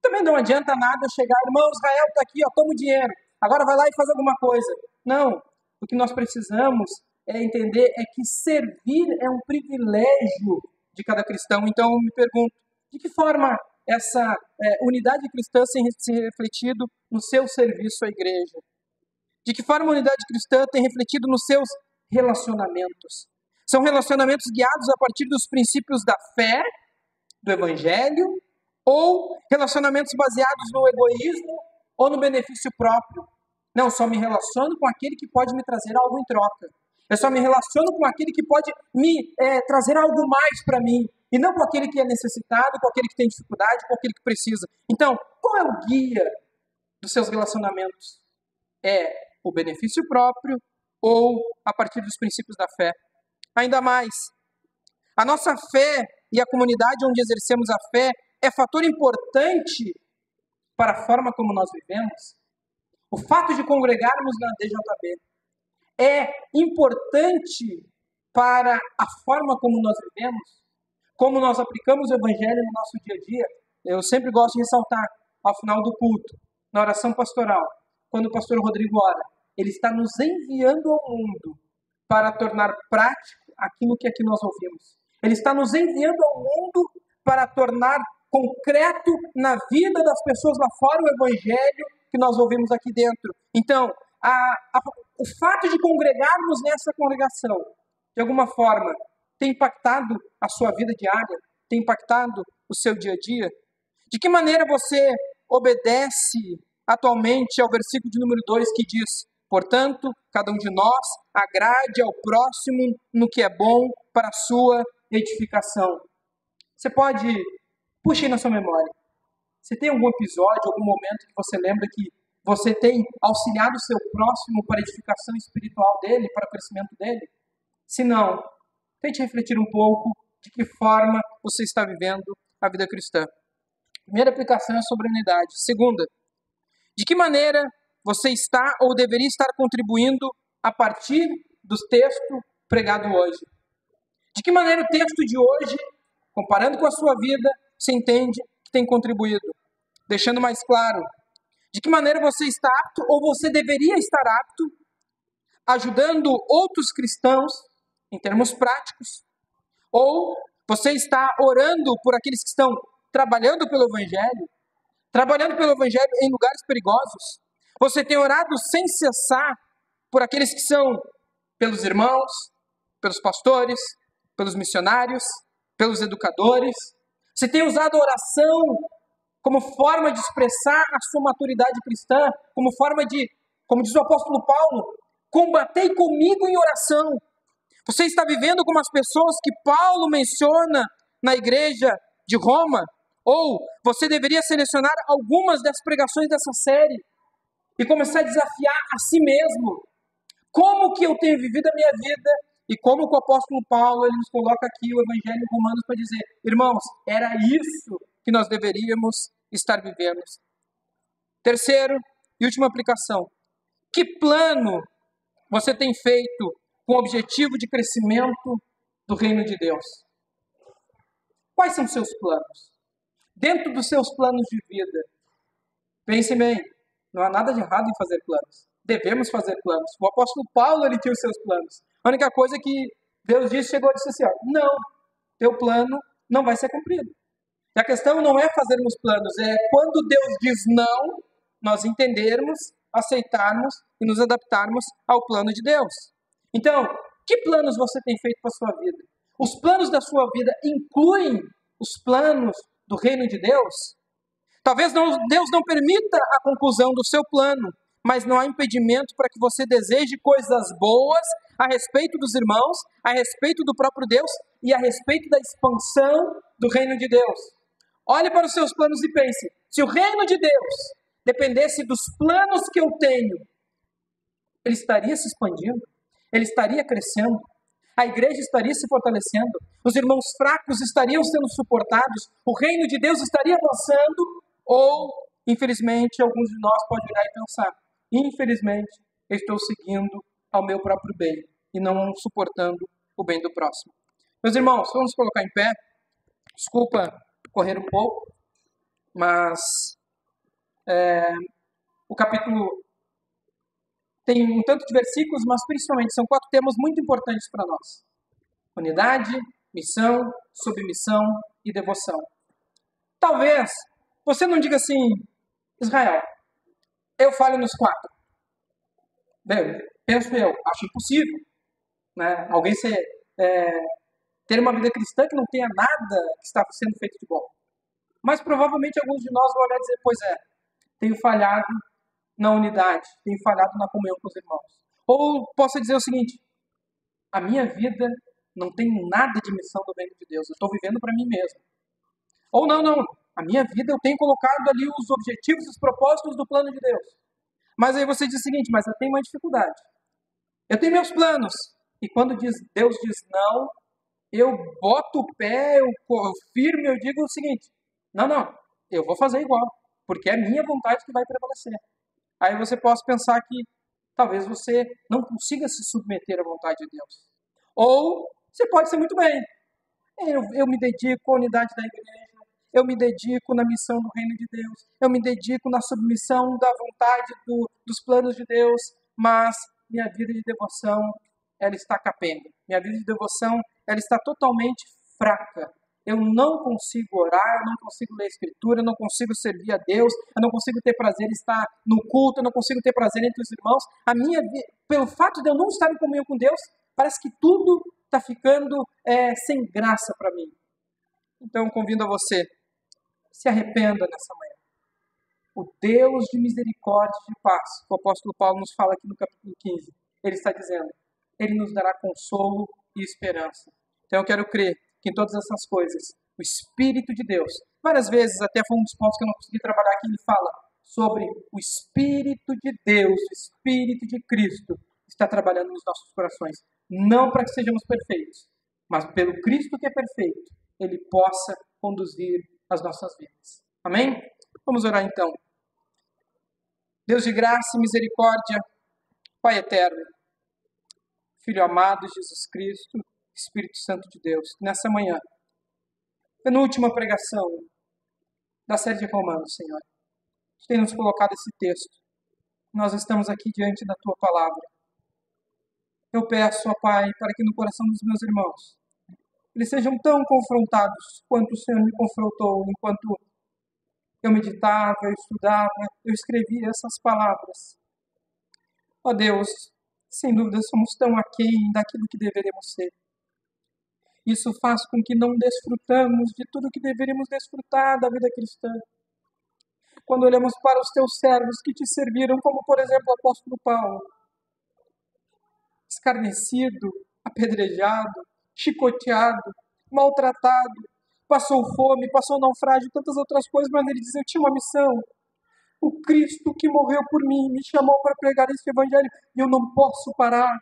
Também não adianta nada eu chegar, irmão, Israel está aqui, toma o dinheiro, agora vai lá e faz alguma coisa. Não, o que nós precisamos entender é que servir é um privilégio de cada cristão. Então, eu me pergunto, de que forma essa unidade cristã tem se refletido no seu serviço à igreja? De que forma a unidade cristã tem refletido nos seus relacionamentos? São relacionamentos guiados a partir dos princípios da fé, do evangelho, ou relacionamentos baseados no egoísmo ou no benefício próprio? Não, eu só me relaciono com aquele que pode me trazer algo em troca. Eu só me relaciono com aquele que pode me trazer algo mais para mim. E não com aquele que é necessitado, com aquele que tem dificuldade, com aquele que precisa. Então, qual é o guia dos seus relacionamentos? É o benefício próprio ou a partir dos princípios da fé? Ainda mais, a nossa fé e a comunidade onde exercemos a fé é fator importante para a forma como nós vivemos, o fato de congregarmos na DJB é importante para a forma como nós vivemos, como nós aplicamos o Evangelho no nosso dia a dia. Eu sempre gosto de ressaltar, ao final do culto, na oração pastoral, quando o pastor Rodrigo ora, ele está nos enviando ao mundo para tornar prático aquilo que aqui nós ouvimos. Ele está nos enviando ao mundo para tornar concreto na vida das pessoas lá fora o Evangelho que nós ouvimos aqui dentro. Então, o fato de congregarmos nessa congregação, de alguma forma, tem impactado a sua vida diária? Tem impactado o seu dia a dia? De que maneira você obedece atualmente ao versículo de número 2 que diz: portanto, cada um de nós agrade ao próximo no que é bom para a sua edificação. Você pode, puxa aí na sua memória, você tem algum episódio, algum momento que você lembra que você tem auxiliado o seu próximo para a edificação espiritual dele, para o crescimento dele? Se não, tente refletir um pouco de que forma você está vivendo a vida cristã. Primeira aplicação é sobre a unidade. Segunda, de que maneira você está ou deveria estar contribuindo a partir do texto pregado hoje? De que maneira o texto de hoje, comparando com a sua vida, você entende que tem contribuído? Deixando mais claro, de que maneira você está apto ou você deveria estar apto, ajudando outros cristãos em termos práticos, ou você está orando por aqueles que estão trabalhando pelo Evangelho em lugares perigosos. Você tem orado sem cessar por aqueles que são, pelos irmãos, pelos pastores, pelos missionários, pelos educadores. Você tem usado a oração como forma de expressar a sua maturidade cristã, como forma de, como diz o apóstolo Paulo, combatei comigo em oração. Você está vivendo como as pessoas que Paulo menciona na igreja de Roma? Ou você deveria selecionar algumas das pregações dessa série e começar a desafiar a si mesmo. Como que eu tenho vivido a minha vida e como que o apóstolo Paulo ele nos coloca aqui o Evangelho em Romanos para dizer, irmãos, era isso que nós deveríamos estar vivendo. Terceiro e última aplicação. Que plano você tem feito com o objetivo de crescimento do reino de Deus? Quais são os seus planos? Dentro dos seus planos de vida, pense bem, não há nada de errado em fazer planos. Devemos fazer planos. O apóstolo Paulo, ele tinha os seus planos. A única coisa que Deus disse, chegou e disse assim, não, teu plano não vai ser cumprido. E a questão não é fazermos planos, é quando Deus diz não, nós entendermos, aceitarmos e nos adaptarmos ao plano de Deus. Então, que planos você tem feito para a sua vida? Os planos da sua vida incluem os planos do reino de Deus? Talvez Deus não permita a conclusão do seu plano, mas não há impedimento para que você deseje coisas boas a respeito dos irmãos, a respeito do próprio Deus e a respeito da expansão do reino de Deus. Olhe para os seus planos e pense, se o reino de Deus dependesse dos planos que eu tenho, ele estaria se expandindo? Ele estaria crescendo? A igreja estaria se fortalecendo? Os irmãos fracos estariam sendo suportados? O reino de Deus estaria avançando? Ou, infelizmente, alguns de nós podem olhar e pensar, infelizmente, eu estou seguindo ao meu próprio bem e não suportando o bem do próximo. Meus irmãos, vamos nos colocar em pé. Desculpa correr um pouco, mas o capítulo tem um tanto de versículos, mas principalmente são 4 temas muito importantes para nós. Unidade, missão, submissão e devoção. Talvez você não diga assim, Israel, eu falho nos 4. Bem, penso eu, acho impossível, né? Alguém ter uma vida cristã que não tenha nada que está sendo feito de bom. Mas provavelmente alguns de nós vão olhar e dizer, pois tenho falhado na unidade, tenho falhado na comunhão com os irmãos. Ou posso dizer o seguinte, a minha vida não tem nada de missão do reino de Deus, eu estou vivendo para mim mesmo. Ou não, a minha vida eu tenho colocado ali os objetivos, os propósitos do plano de Deus. Mas aí você diz o seguinte, mas eu tenho uma dificuldade. Eu tenho meus planos. E quando Deus diz não, eu boto o pé, eu firme, eu digo o seguinte, não, eu vou fazer igual. porque é a minha vontade que vai prevalecer. Aí você pode pensar que talvez você não consiga se submeter à vontade de Deus. Ou você pode ser muito bem. Eu me dedico à unidade da igreja, eu me dedico na missão do reino de Deus, eu me dedico na submissão da vontade dos planos de Deus, mas minha vida de devoção, ela está capenga. Minha vida de devoção, ela está totalmente fraca. Eu não consigo orar, eu não consigo ler a Escritura, eu não consigo servir a Deus, eu não consigo ter prazer em estar no culto, eu não consigo ter prazer entre os irmãos. A minha vida, pelo fato de eu não estar em comunhão com Deus, parece que tudo está ficando sem graça para mim. Então, convido a você, se arrependa nessa manhã. O Deus de misericórdia e de paz, que o apóstolo Paulo nos fala aqui no capítulo 15, ele está dizendo, ele nos dará consolo e esperança. Então, eu quero crer que em todas essas coisas, o Espírito de Deus, várias vezes, até foi um dos pontos que eu não consegui trabalhar aqui, ele fala sobre o Espírito de Deus, o Espírito de Cristo, está trabalhando nos nossos corações. Não para que sejamos perfeitos, mas pelo Cristo que é perfeito, ele possa conduzir as nossas vidas. Amém? Vamos orar então. Deus de graça e misericórdia, Pai eterno, Filho amado Jesus Cristo, Espírito Santo de Deus, nessa manhã, penúltima pregação da série de Romanos, Senhor, tem nos colocado esse texto. Nós estamos aqui diante da Tua Palavra. Eu peço, ó Pai, para que no coração dos meus irmãos, eles sejam tão confrontados quanto o Senhor me confrontou enquanto eu meditava, eu estudava, eu escrevia essas palavras. Ó Deus, sem dúvida somos tão aquém daquilo que deveríamos ser. Isso faz com que não desfrutamos de tudo que deveríamos desfrutar da vida cristã. Quando olhamos para os teus servos que te serviram, como por exemplo o apóstolo Paulo, escarnecido, apedrejado, chicoteado, maltratado, passou fome, passou naufrágio, tantas outras coisas, mas ele diz, eu tinha uma missão. O Cristo que morreu por mim me chamou para pregar esse evangelho e eu não posso parar.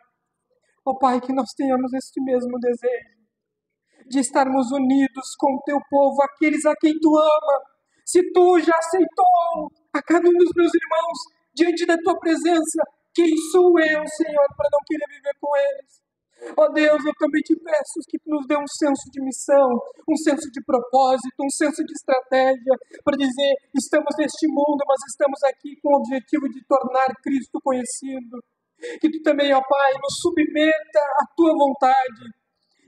Ó Pai, que nós tenhamos este mesmo desejo de estarmos unidos com o teu povo, aqueles a quem tu ama. Se tu já aceitou a cada um dos meus irmãos diante da tua presença, quem sou eu, Senhor, para não querer viver com eles? Ó Deus, eu também te peço que nos dê um senso de missão, um senso de propósito, um senso de estratégia, para dizer, estamos neste mundo, mas estamos aqui com o objetivo de tornar Cristo conhecido. Que tu também, ó Pai, nos submeta à tua vontade.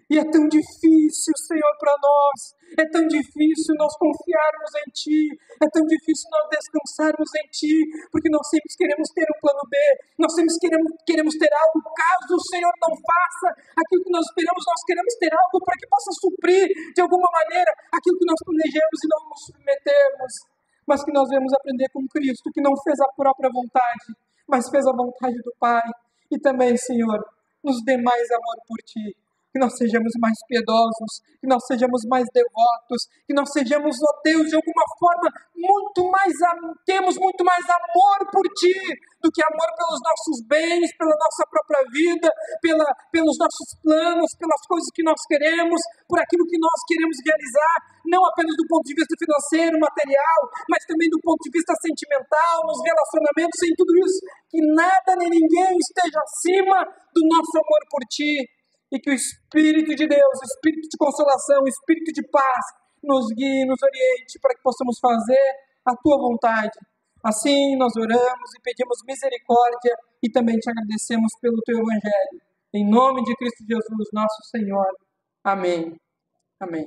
E é tão difícil, Senhor, para nós. É tão difícil nós confiarmos em Ti. É tão difícil nós descansarmos em Ti. Porque nós sempre queremos ter um plano B. Nós sempre queremos ter algo. Caso o Senhor não faça aquilo que nós esperamos, nós queremos ter algo para que possa suprir, de alguma maneira, aquilo que nós planejamos e não nos submetemos. Mas que nós vamos aprender com Cristo, que não fez a própria vontade, mas fez a vontade do Pai. E também, Senhor, nos dê mais amor por Ti. Que nós sejamos mais piedosos, que nós sejamos mais devotos, que nós sejamos, ó Deus, de alguma forma, temos muito mais amor por Ti, do que amor pelos nossos bens, pela nossa própria vida, pelos nossos planos, pelas coisas que nós queremos, por aquilo que nós queremos realizar, não apenas do ponto de vista financeiro, material, mas também do ponto de vista sentimental, nos relacionamentos, em tudo isso, que nada nem ninguém esteja acima do nosso amor por Ti. E que o Espírito de Deus, o Espírito de consolação, o Espírito de paz, nos guie, nos oriente, para que possamos fazer a Tua vontade. Assim nós oramos e pedimos misericórdia e também te agradecemos pelo Teu Evangelho. Em nome de Cristo Jesus, nosso Senhor. Amém. Amém.